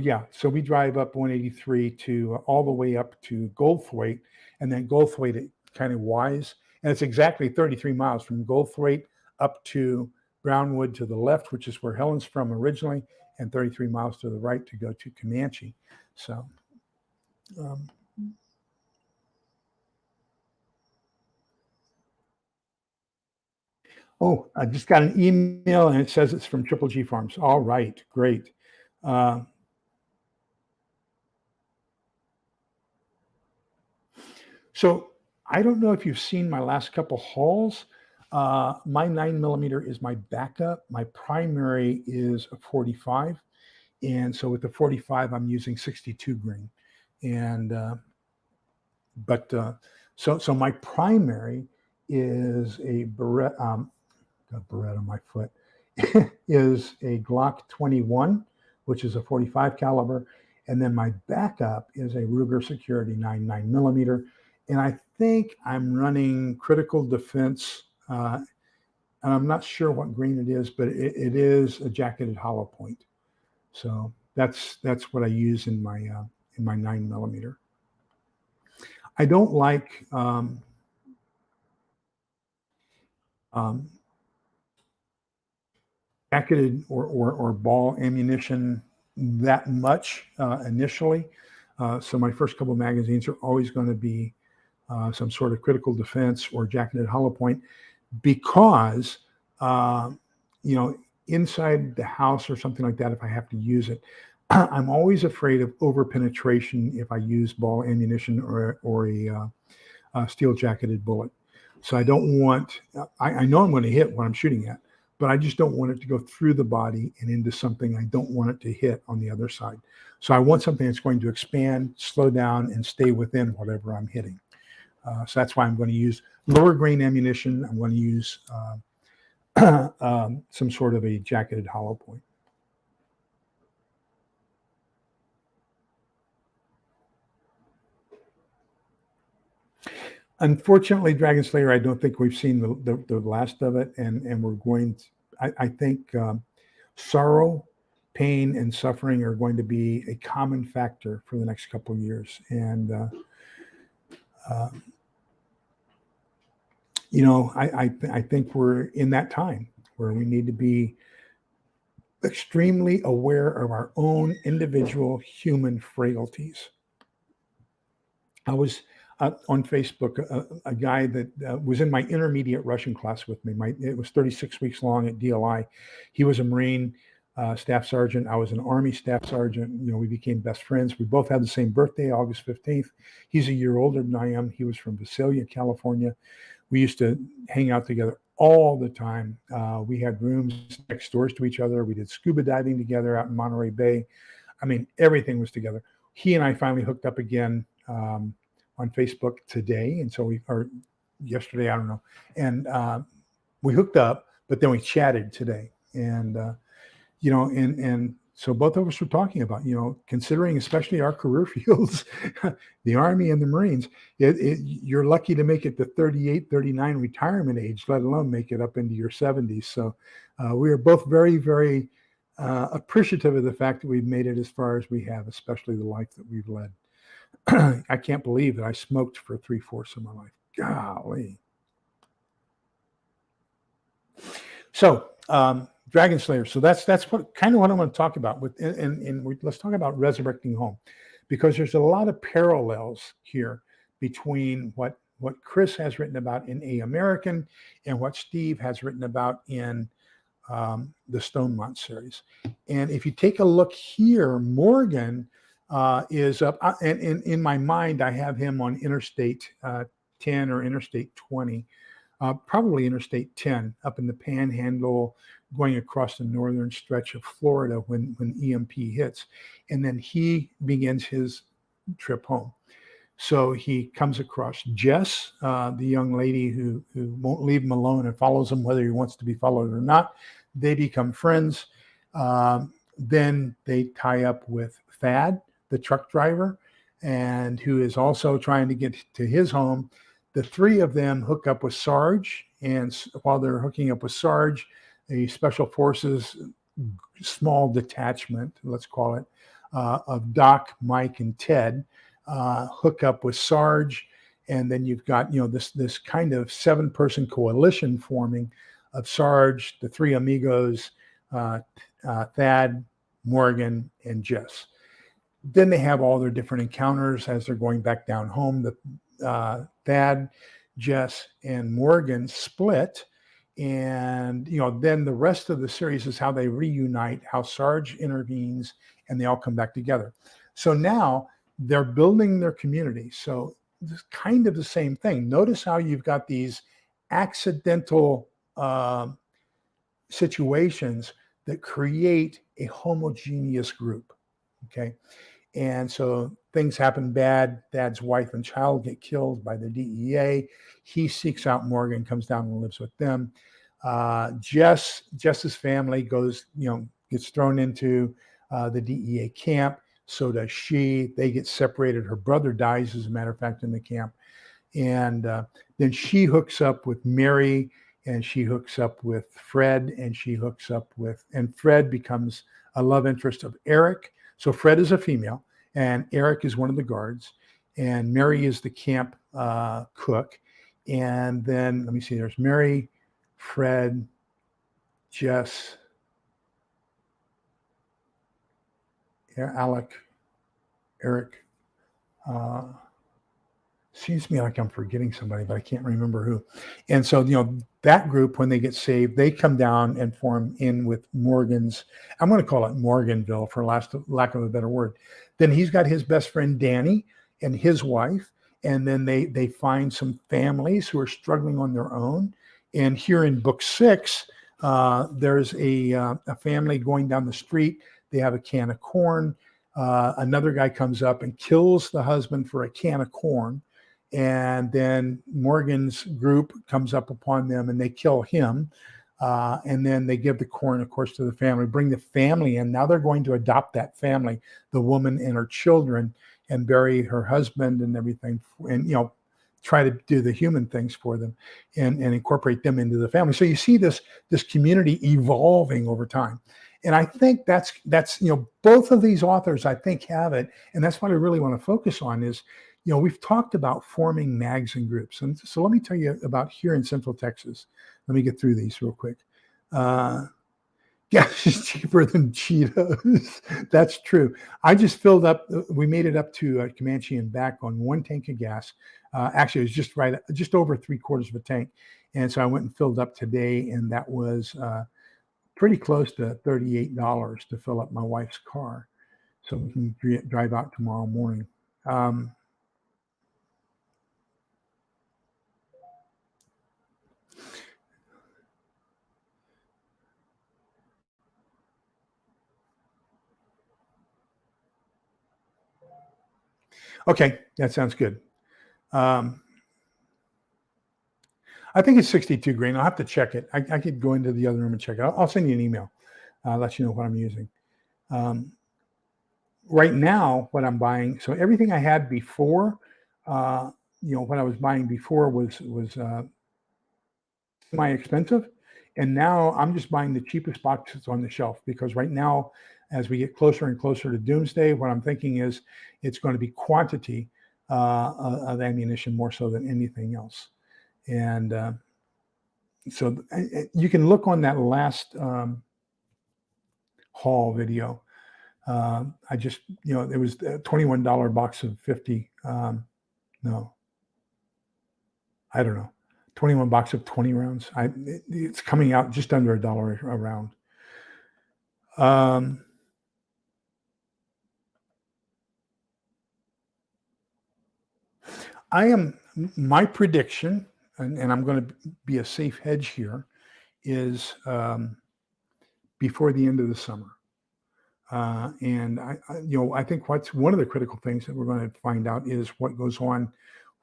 we drive up 183 to all the way up to Goldthwaite, and then Goldthwaite at kind of Wise, and it's exactly 33 miles from Goldthwaite up to Brownwood to the left, which is where Helen's from originally, and 33 miles to the right to go to Comanche. So, I just got an email and it says it's from Triple G Farms. All right, great. So I don't know if you've seen my last couple hauls. My 9mm is my backup. My primary is a 45. And so with the 45, I'm using 62 grain. And, so my primary is a Beretta, got Beretta on my foot, is a Glock 21, which is a 45 caliber. And then my backup is a Ruger Security 9.9mm. And I think I'm running Critical Defense, and I'm not sure what green it is, but it is a jacketed hollow point. So that's what I use in my 9mm. I don't like jacketed or ball ammunition that much initially. So my first couple of magazines are always going to be some sort of critical defense or jacketed hollow point, because inside the house or something like that, if I have to use it, I'm always afraid of over penetration if I use ball ammunition or a steel jacketed bullet. So I don't want, I know I'm going to hit what I'm shooting at, but I just don't want it to go through the body and into something I don't want it to hit on the other side. So I want something that's going to expand, slow down, and stay within whatever I'm hitting. So that's why I'm going to use lower grain ammunition. I'm going to use some sort of a jacketed hollow point. Unfortunately, Dragon Slayer, I don't think we've seen the last of it, and we're going to, I think sorrow, pain, and suffering are going to be a common factor for the next couple of years. And I think we're in that time where we need to be extremely aware of our own individual human frailties. I was on Facebook, a guy that was in my intermediate Russian class with me. It was 36 weeks long at DLI. He was a Marine staff sergeant. I was an Army staff sergeant. We became best friends. We both had the same birthday, August 15th. He's a year older than I am. He was from Visalia, California. We used to hang out together all the time. We had rooms next doors to each other. We did scuba diving together out in Monterey Bay. I mean, everything was together. He and I finally hooked up again on Facebook today, and so or yesterday, I don't know, and we hooked up, but then we chatted today, and and so both of us were talking about, considering especially our career fields, the Army and the Marines, you're lucky to make it to 38, 39 retirement age, let alone make it up into your 70s. So we are both very, very appreciative of the fact that we've made it as far as we have, especially the life that we've led. I can't believe that I smoked for 3/4 of my life. Golly. So, Dragon Slayer. So that's what kind of what I'm going to talk about with, let's talk about resurrecting home, because there's a lot of parallels here between what Chris has written about in A.American and what Steve has written about in the Stonemont series. And if you take a look here, Morgan is up, and in my mind, I have him on Interstate 10 or Interstate 20. Probably Interstate 10 up in the Panhandle, going across the northern stretch of Florida when EMP hits. And then he begins his trip home. So he comes across Jess, the young lady who won't leave him alone and follows him whether he wants to be followed or not. They become friends. Then they tie up with Thad, the truck driver, and who is also trying to get to his home. The three of them hook up with Sarge, and while they're hooking up with Sarge, a special forces small detachment, let's call it, of Doc, Mike, and Ted hook up with Sarge, and then you've got this kind of 7-person coalition forming of Sarge, the three amigos, Thad, Morgan, and Jess. Then they have all their different encounters as they're going back down home. Thad, Jess, and Morgan split, and then the rest of the series is how they reunite, how Sarge intervenes, and they all come back together. So now they're building their community. So it's kind of the same thing. Notice how you've got these accidental situations that create a homogeneous group. Okay. And so things happen bad. Thad's wife and child get killed by the DEA. He seeks out Morgan, comes down and lives with them. Jess's family gets thrown into the DEA camp. So does she. They get separated. Her brother dies, as a matter of fact, in the camp. And then she hooks up with Mary, and she hooks up with Fred, and Fred becomes a love interest of Eric. So Fred is a female, and Eric is one of the guards, and Mary is the camp cook. And then, let me see, there's Mary, Fred, Jess, Alec, Eric. Seems to me like I'm forgetting somebody, but I can't remember who. And so, that group, when they get saved, they come down and form in with Morgan's, I'm going to call it Morganville for lack of a better word. Then he's got his best friend, Danny, and his wife. And then they find some families who are struggling on their own. And here in book 6, there's a family going down the street. They have a can of corn. Another guy comes up and kills the husband for a can of corn. And then Morgan's group comes up upon them and they kill him. And then they give the corn, of course, to the family, bring the family in. Now they're going to adopt that family, the woman and her children, and bury her husband and everything, and, try to do the human things for them and incorporate them into the family. So you see this community evolving over time. And I think that's both of these authors, I think, have it. And that's what I really want to focus on is, we've talked about forming mags and groups. And so let me tell you about here in Central Texas. Let me get through these real quick. Gas is cheaper than Cheetos. That's true. I just filled up. We made it up to Comanche and back on 1 tank of gas. Actually, it was just over 3/4 of a tank. And so I went and filled up today, and that was pretty close to $38 to fill up my wife's car. So we can drive out tomorrow morning. Okay, that sounds good. Um, I think it's 62 grain. I'll have to check it. I could go into the other room and check it. I'll send you an email. Let you know what I'm using. Um, right now, what I'm buying. So everything I had before, uh, what I was buying before was semi expensive, and now I'm just buying the cheapest boxes on the shelf because right now, as we get closer and closer to doomsday, what I'm thinking is it's going to be quantity of ammunition more so than anything else. And you can look on that last haul video. I just, it was a $21 box of 50. No, I don't know, 21 box of 20 rounds. It's coming out just under $1 a round. Um, my prediction, and I'm going to be a safe hedge here, is before the end of the summer. And I think what's one of the critical things that we're going to find out is what goes on,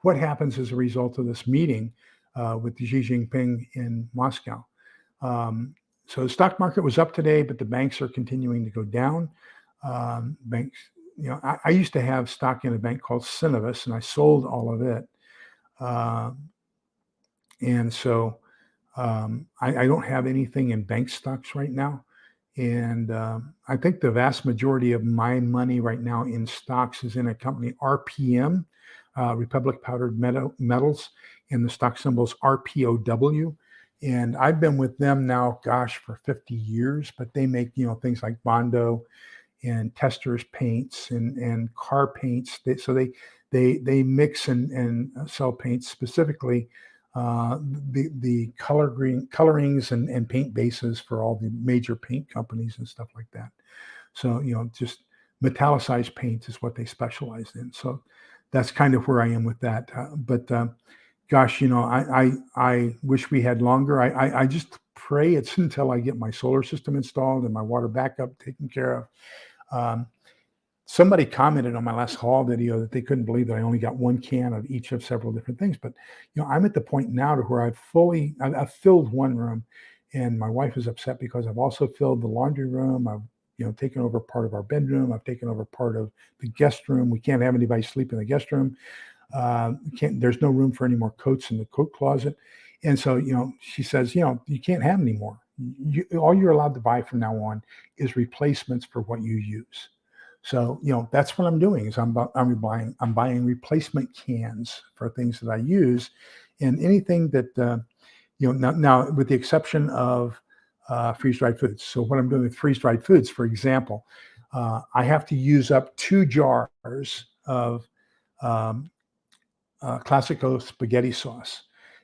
what happens as a result of this meeting with Xi Jinping in Moscow. Um, so the stock market was up today, but the banks are continuing to go down. Banks, I used to have stock in a bank called Cinevis, and I sold all of it. Uh, and so I don't have anything in bank stocks right now. And I think the vast majority of my money right now in stocks is in a company, RPM, Republic Powdered Metals, and the stock symbol is RPOW. And I've been with them now, gosh, for 50 years, but they make, things like Bondo and testers paints and car paints. So they mix and sell paints specifically the colorings and paint bases for all the major paint companies and stuff like that. So just metallicized paint is what they specialize in. So that's kind of where I am with that. But gosh, I wish we had longer. I just pray it's until I get my solar system installed and my water backup taken care of. Um, Somebody commented on my last haul video that they couldn't believe that I only got one can of each of several different things. But I'm at the point now to where I've filled one room, and my wife is upset because I've also filled the laundry room. I've taken over part of our bedroom. I've taken over part of the guest room. We can't have anybody sleep in the guest room. There's no room for any more coats in the coat closet. And so, she says, you can't have any more. All you're allowed to buy from now on is replacements for what you use. So, that's what I'm doing is I'm buying replacement cans for things that I use, and anything that now with the exception of freeze dried foods. So what I'm doing with freeze dried foods, for example, I have to use up 2 jars of um, classico spaghetti sauce.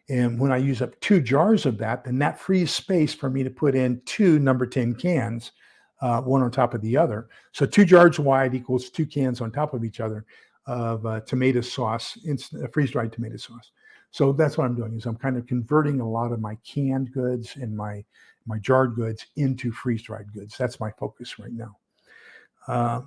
And when I use up 2 jars of that, then that frees space for me to put in 2 number 10 cans, one on top of the other. So 2 jars wide equals 2 cans on top of each other of tomato sauce, freeze-dried tomato sauce. So that's what I'm doing is I'm kind of converting a lot of my canned goods and my jarred goods into freeze-dried goods. That's my focus right now. Uh,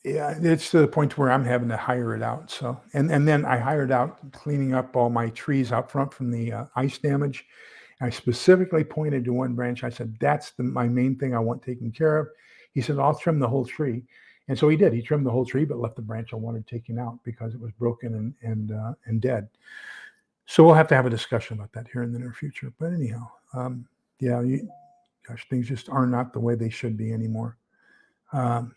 Yeah, it's to the point where I'm having to hire it out. So, and then I hired out cleaning up all my trees out front from the ice damage. I specifically pointed to one branch. I said, "That's my main thing I want taken care of." He said, "I'll trim the whole tree," and so he did. He trimmed the whole tree, but left the branch I wanted taken out because it was broken and dead. So we'll have to have a discussion about that here in the near future. But anyhow, yeah, gosh, things just are not the way they should be anymore. Um,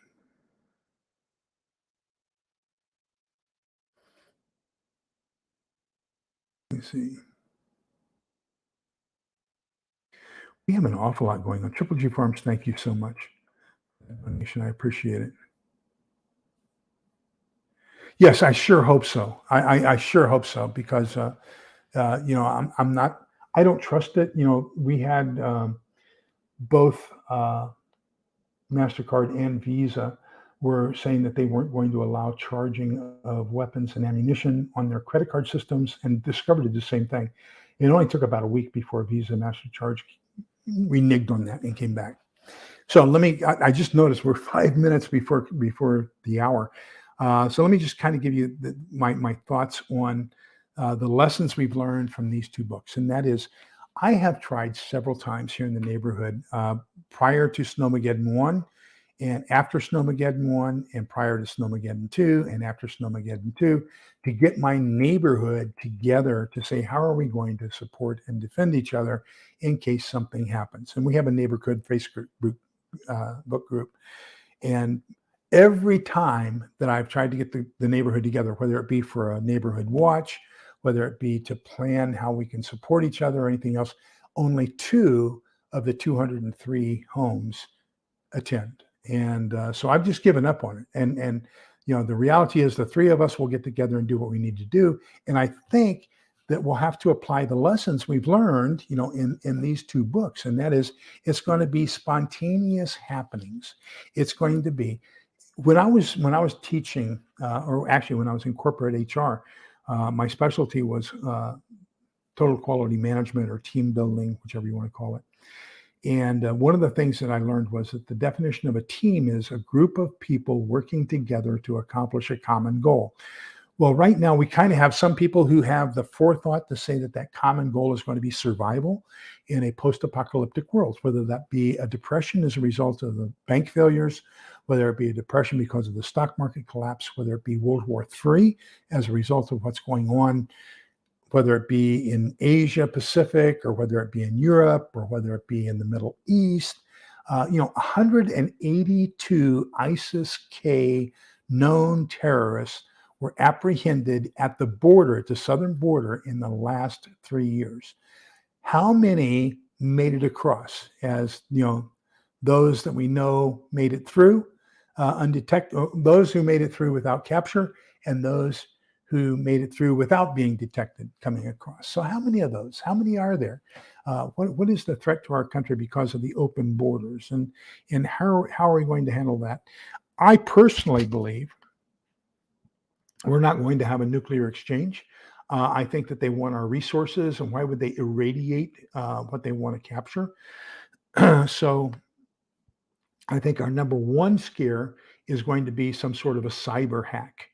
let me see. We have an awful lot going on. Triple G Farms, thank you so much. Donation, I appreciate it. Yes, I sure hope so. I sure hope so because I'm not. I don't trust it. We had both Mastercard and Visa were saying that they weren't going to allow charging of weapons and ammunition on their credit card systems, and Discover did the same thing. It only took about a week before Visa MasterCharge reneged on that and came back. So I just noticed we're 5 minutes before the hour. So let me just kind of give you my thoughts on the lessons we've learned from these two books. And that is, I have tried several times here in the neighborhood prior to Snowmageddon 1 and after Snowmageddon 1 and prior to Snowmageddon 2 and after Snowmageddon 2 to get my neighborhood together to say, how are we going to support and defend each other in case something happens? And we have a neighborhood Facebook book group. And every time that I've tried to get the neighborhood together, whether it be for a neighborhood watch, whether it be to plan how we can support each other or anything else, only 2 of the 203 homes attend. And so I've just given up on it. And the reality is the 3 of us will get together and do what we need to do. And I think that we'll have to apply the lessons we've learned, in these 2 books. And that is, it's going to be spontaneous happenings. It's going to be, when I was teaching, or actually when I was in corporate HR, my specialty was total quality management or team building, whichever you want to call it. And one of the things that I learned was that the definition of a team is a group of people working together to accomplish a common goal. Well, right now we kind of have some people who have the forethought to say that common goal is going to be survival in a post-apocalyptic world, whether that be a depression as a result of the bank failures, whether it be a depression because of the stock market collapse, whether it be World War III as a result of what's going on, whether it be in Asia Pacific or whether it be in Europe or whether it be in the Middle East. 182 ISIS-K known terrorists were apprehended at the southern border in the last 3 years. How many made it across? As those that we know made it through undetected, those who made it through without capture, and those who made it through without being detected coming across. So how many of those? How many are there? What is the threat to our country because of the open borders? And how are we going to handle that? I personally believe we're not going to have a nuclear exchange. I think that they want our resources, and why would they irradiate what they want to capture? So I think our number one scare is going to be some sort of a cyber hack.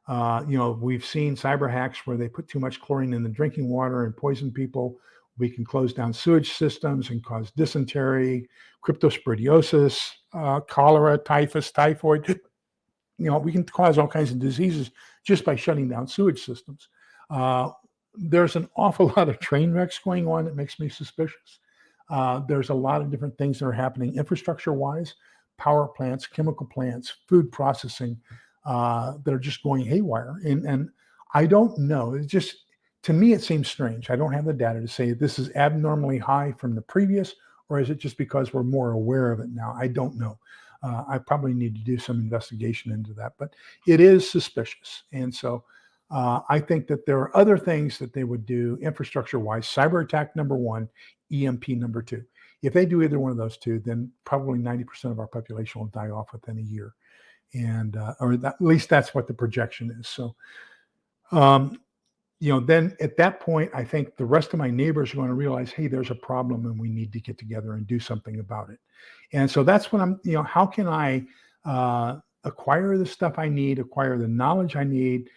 We've seen cyber hacks where they put too much chlorine in the drinking water and poison people. We can close down sewage systems and cause dysentery, cryptosporidiosis, cholera, typhus, typhoid. We can cause all kinds of diseases just by shutting down sewage systems. There's an awful lot of train wrecks going on that makes me suspicious. There's a lot of different things that are happening infrastructure-wise, power plants, chemical plants, food processing, that are just going haywire. And I don't know. To me, it seems strange. I don't have the data to say this is abnormally high from the previous, or is it just because we're more aware of it now? I don't know. I probably need to do some investigation into that, but it is suspicious. And so I think that there are other things that they would do infrastructure-wise. Cyber attack number 1, EMP number 2. If they do either one of those 2, then probably 90% of our population will die off within a year. And at least that's what the projection is. So, then at that point, I think the rest of my neighbors are going to realize, hey, there's a problem and we need to get together and do something about it. And so that's what how can I acquire the stuff I need, acquire the knowledge I need,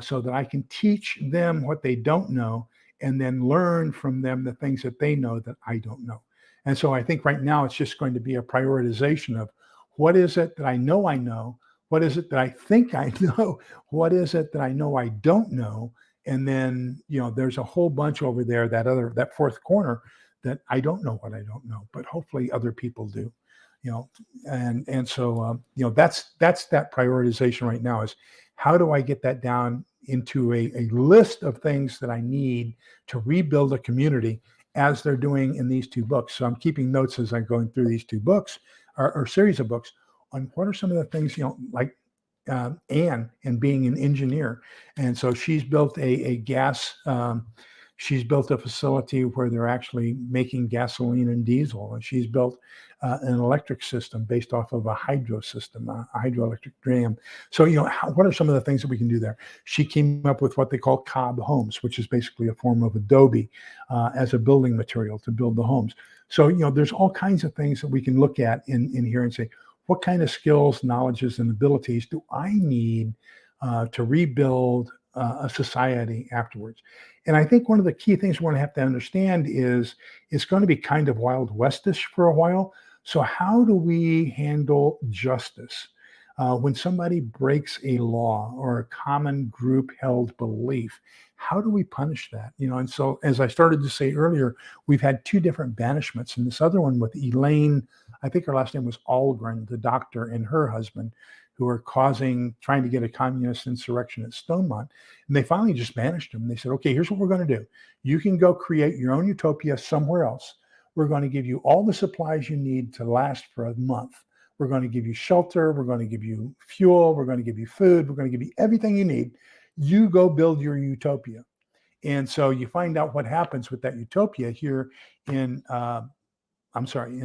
so that I can teach them what they don't know and then learn from them the things that they know that I don't know. And so I think right now it's just going to be a prioritization of what is it that I know, what is it that I think I know, what is it that I know I don't know. And then, there's a whole bunch over there, that fourth corner that I don't know what I don't know, but hopefully other people do, and so, that's that prioritization right now is how do I get that down into a list of things that I need to rebuild a community as they're doing in these 2 books. So I'm keeping notes as I'm going through these 2 books or series of books on what are some of the things, like Anne and being an engineer. And so she's built a gas, she's built a facility where they're actually making gasoline and diesel. And she's built an electric system based off of a hydro system, a hydroelectric dam. So, what are some of the things that we can do there? She came up with what they call cob homes, which is basically a form of adobe as a building material to build the homes. So, there's all kinds of things that we can look at in here and say, what kind of skills, knowledges, and abilities do I need to rebuild a society afterwards? And I think one of the key things we're going to have to understand is it's going to be kind of Wild Westish for a while. So, how do we handle justice? When somebody breaks a law or a common group held belief, how do we punish that? And so, as I started to say earlier, we've had two different banishments, and this other one with Elaine, I think her last name was Algren, the doctor, and her husband, who are trying to get a communist insurrection at Stonemont. And they finally just banished them. They said, okay, here's what we're going to do. You can go create your own utopia somewhere else. We're going to give you all the supplies you need to last for a month. We're going to give you shelter. We're going to give you fuel. We're going to give you food. We're going to give you everything you need. You go build your utopia. And so you find out what happens with that utopia here in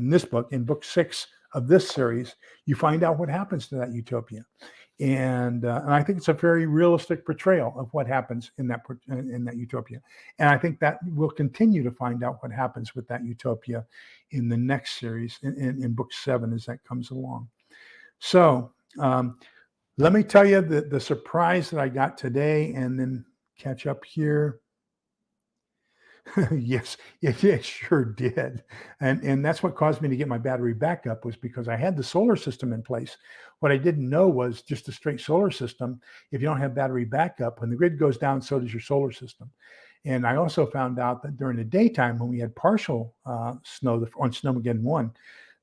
this book, in book 6 of this series. You find out what happens to that utopia, and I think it's a very realistic portrayal of what happens in that utopia. And I think that we'll continue to find out what happens with that utopia in the next series, in book 7, as that comes along. So let me tell you the surprise that I got today, and then catch up here. Yes, it sure did. And that's what caused me to get my battery backup, was because I had the solar system in place. What I didn't know was just a straight solar system. If you don't have battery backup, when the grid goes down, so does your solar system. And I also found out that during the daytime, when we had partial snow on Snowmageddon 1,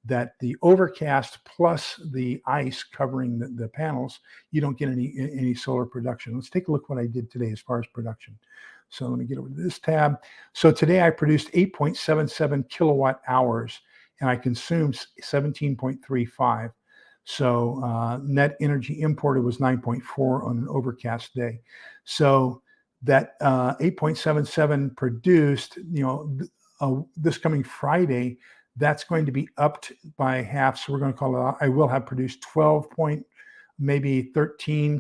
that the overcast plus the ice covering the panels, you don't get any solar production. Let's take a look what I did today as far as production. So let me get over to this tab. So today I produced 8.77 kilowatt hours, and I consumed 17.35. So net energy imported was 9.4 on an overcast day. So that 8.77 produced, this coming Friday, that's going to be upped by half. So we're going to call it, I will have produced 13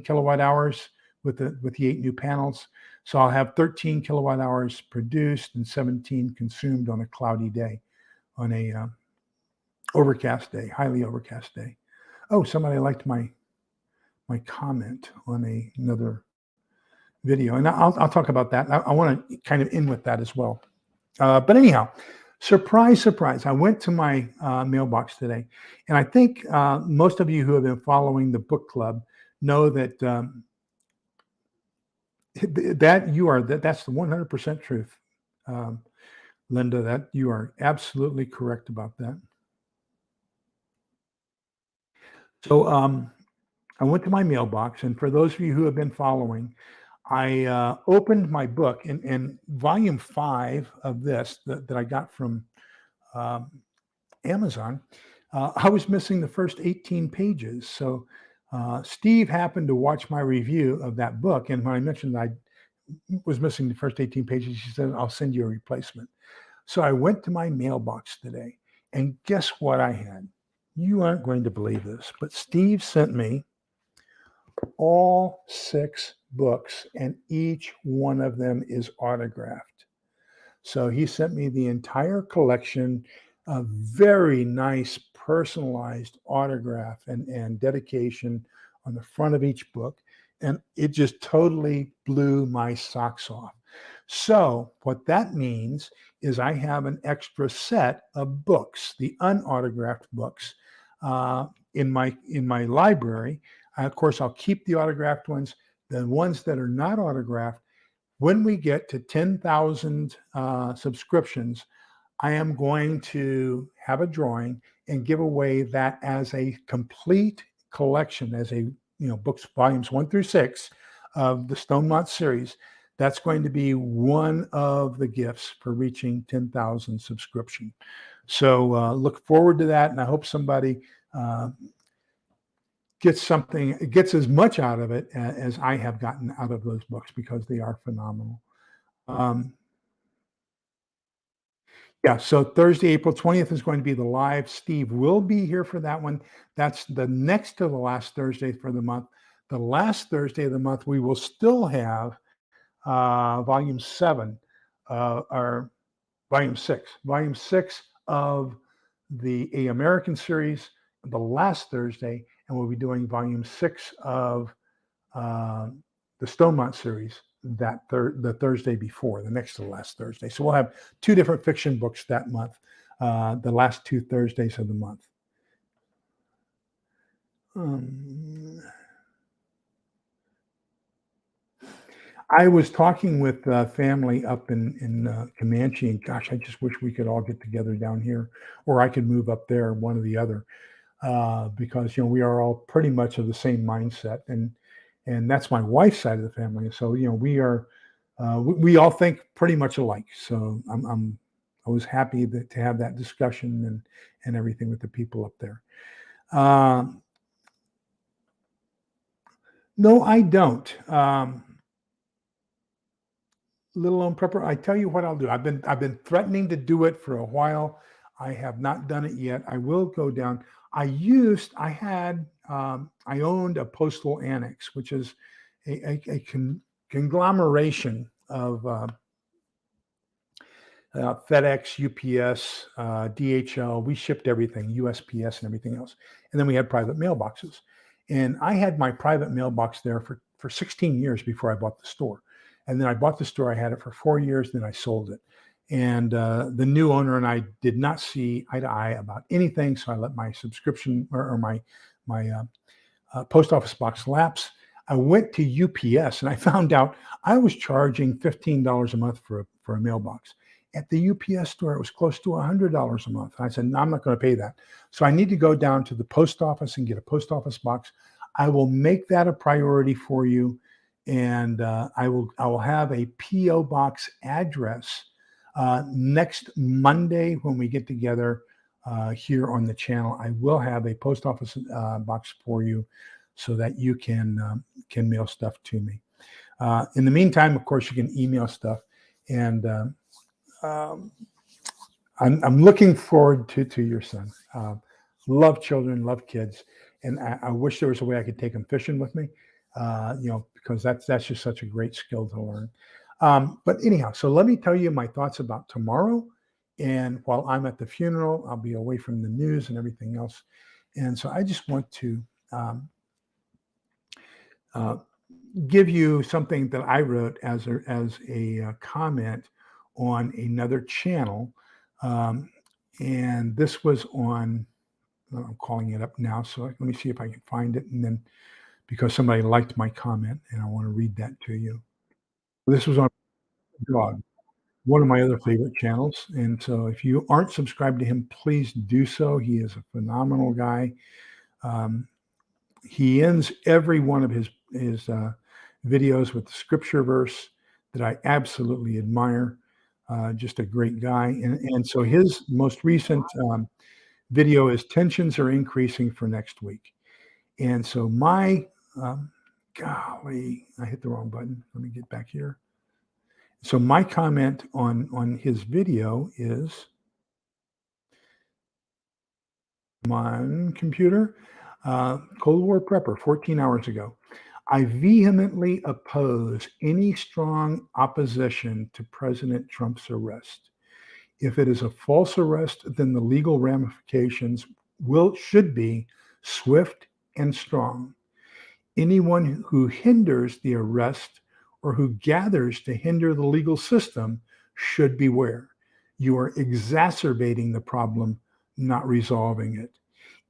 kilowatt hours with the 8 new panels. So I'll have 13 kilowatt hours produced and 17 consumed on a cloudy day, on a overcast day, highly overcast day. Oh, somebody liked my comment on another video, and I'll talk about that. I want to kind of end with that as well. But anyhow, surprise, surprise. I went to my mailbox today, and I think most of you who have been following the book club know that that's the 100% truth. Linda, that you are absolutely correct about that. So I went to my mailbox, and for those of you who have been following, I opened my book, and volume 5 of this that I got from Amazon. I was missing the first 18 pages. So Steve happened to watch my review of that book, and when I mentioned I was missing the first 18 pages, he said, I'll send you a replacement. So I went to my mailbox today, and guess what I had? You aren't going to believe this, but Steve sent me all 6 books, and each one of them is autographed. So he sent me the entire collection, a very nice personalized autograph and dedication on the front of each book. And it just totally blew my socks off. So what that means is I have an extra set of books, the unautographed books, in my library. Of course, I'll keep the autographed ones. The ones that are not autographed, when we get to 10,000 subscriptions, I am going to have a drawing and give away that as a complete collection, as books, volumes 1 through 6 of the Stonemont series. That's going to be one of the gifts for reaching 10,000 subscription. So look forward to that, and I hope somebody gets as much out of it as I have gotten out of those books, because they are phenomenal. Yeah, so Thursday, April 20th is going to be the live. Steve will be here for that one. That's the next to the last Thursday for the month. The last Thursday of the month, we will still have volume 7, or volume 6 of the A.American series, the last Thursday, and we'll be doing volume 6 of uh, the Stonemont series the Thursday before, the next to the last Thursday. So we'll have 2 different fiction books that month, the last 2 Thursdays of the month. Um, I was talking with family up in Comanche, and gosh, I just wish we could all get together down here, or I could move up there, one or the other, because we are all pretty much of the same mindset, and that's my wife's side of the family. So we all think pretty much alike. So I was happy to have that discussion and everything with the people up there. Um, no, I don't. Little Lone Prepper, I tell you what I'll do. I've been threatening to do it for a while. I have not done it yet. I will go down. I owned a postal annex, which is a conglomeration of FedEx, UPS, DHL. We shipped everything, USPS, and everything else. And then we had private mailboxes. And I had my private mailbox there for 16 years before I bought the store. And then I bought the store. I had it for 4 years. Then I sold it. And the new owner and I did not see eye to eye about anything. So I let my subscription or my post office box lapse. I went to UPS and I found out I was charging $15 a month for a mailbox. At the UPS store, it was close to $100 a month. And I said, no, I'm not going to pay that. So I need to go down to the post office and get a post office box. I will make that a priority for you, and I will have a PO box address next Monday when we get together here on the channel. I will have a post office box for you so that you can mail stuff to me. In the meantime, of course, you can email stuff, and um, I'm looking forward to your son. Love children, love kids, and I wish there was a way I could take them fishing with me. Because that's just such a great skill to learn. But anyhow, so let me tell you my thoughts about tomorrow. And while I'm at the funeral, I'll be away from the news and everything else. And so I just want to um, uh, give you something that I wrote as a comment on another channel, um, and this was on. I'm calling it up now, so let me see if I can find it, and then because somebody liked my comment, and I want to read that to you. This was on God, one of my other favorite channels, and so if you aren't subscribed to him, please do so. He is a phenomenal guy. Um, he ends every one of his videos with the scripture verse that I absolutely admire. Just a great guy, and so his most recent video is tensions are increasing for next week, and so my golly, I hit the wrong button. Let me get back here. So my comment on his video is my computer, Cold War Prepper, 14 hours ago. I vehemently oppose any strong opposition to President Trump's arrest. If it is a false arrest, then the legal ramifications should be swift and strong. Anyone who hinders the arrest or who gathers to hinder the legal system should beware. You are exacerbating the problem, not resolving it.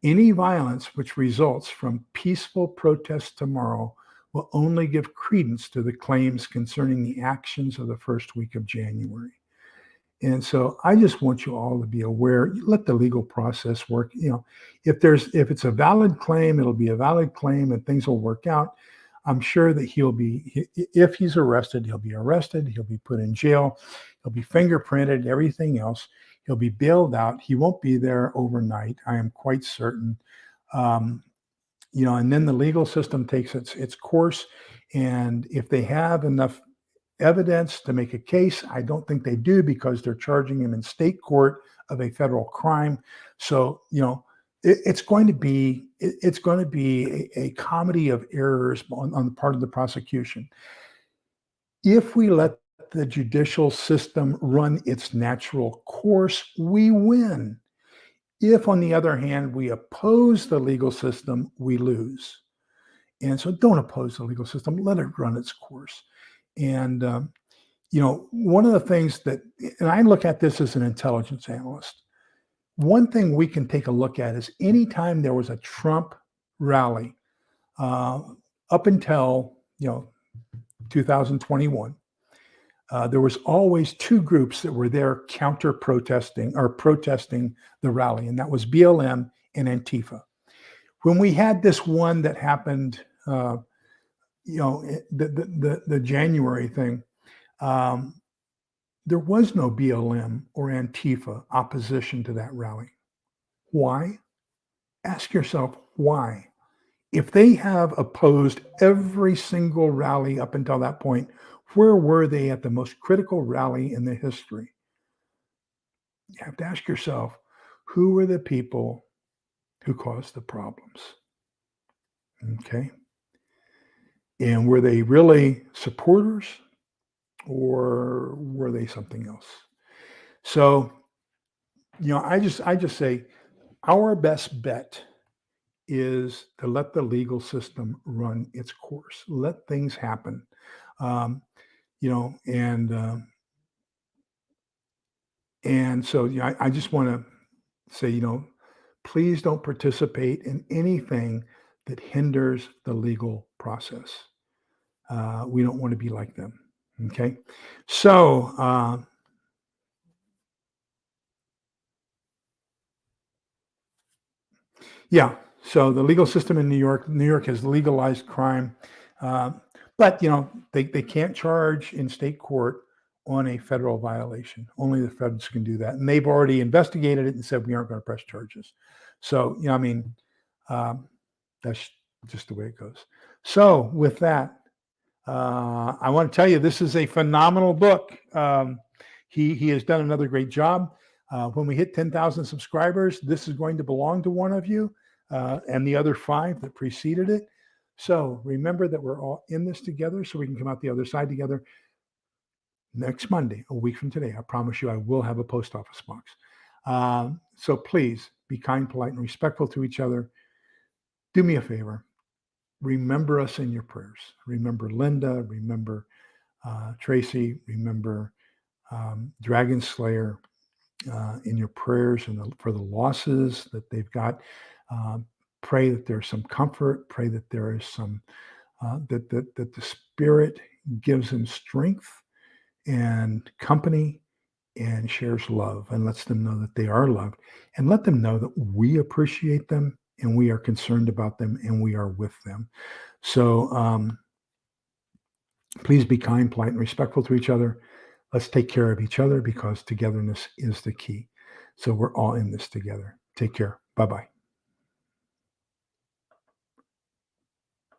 Any violence which results from peaceful protests tomorrow will only give credence to the claims concerning the actions of the first week of January. And so I just want you all to be aware, let the legal process work. If it's a valid claim, it'll be a valid claim and things will work out. I'm sure that if he's arrested, he'll be arrested, he'll be put in jail, he'll be fingerprinted, everything else. He'll be bailed out. He won't be there overnight. I am quite certain. Um, and then the legal system takes its course. And if they have enough evidence to make a case. I don't think they do because they're charging him in state court of a federal crime. So, it's going to be a comedy of errors on the part of the prosecution. If we let the judicial system run its natural course, we win. If, on the other hand, we oppose the legal system, we lose. And so don't oppose the legal system, let it run its course. And, one of the things and I look at this as an intelligence analyst, one thing we can take a look at is anytime there was a Trump rally up until, 2021, there was always two groups that were there counter-protesting or protesting the rally, and that was BLM and Antifa. When we had this one that happened, the January thing, there was no BLM or Antifa opposition to that rally. Why? Ask yourself why. If they have opposed every single rally up until that point, where were they at the most critical rally in the history? You have to ask yourself, who were the people who caused the problems? Okay. And were they really supporters or were they something else? So, I just say our best bet is to let the legal system run its course. Let things happen. Um, and so I just want to say, please don't participate in anything that hinders the legal process. We don't want to be like them. Okay. So, yeah. So the legal system in New York has legalized crime. Uh, but, they can't charge in state court on a federal violation. Only the feds can do that. And they've already investigated it and said, we aren't going to press charges. So, that's just the way it goes. So with that, I want to tell you, this is a phenomenal book. He has done another great job. When we hit 10,000 subscribers, this is going to belong to one of you and the other 5 that preceded it. So remember that we're all in this together so we can come out the other side together. Next Monday, a week from today, I promise you I will have a post office box. So please be kind, polite, and respectful to each other. Do me a favor. Remember us in your prayers. Remember Linda. Remember Tracy. Remember Dragon Slayer in your prayers and for the losses that they've got. Pray that there's some comfort. Pray that there is some that the Spirit gives them strength and company and shares love and lets them know that they are loved, and let them know that we appreciate them and we are concerned about them and we are with them. So please be kind, polite, and respectful to each other. Let's take care of each other because togetherness is the key. So we're all in this together. Take care. Bye-bye.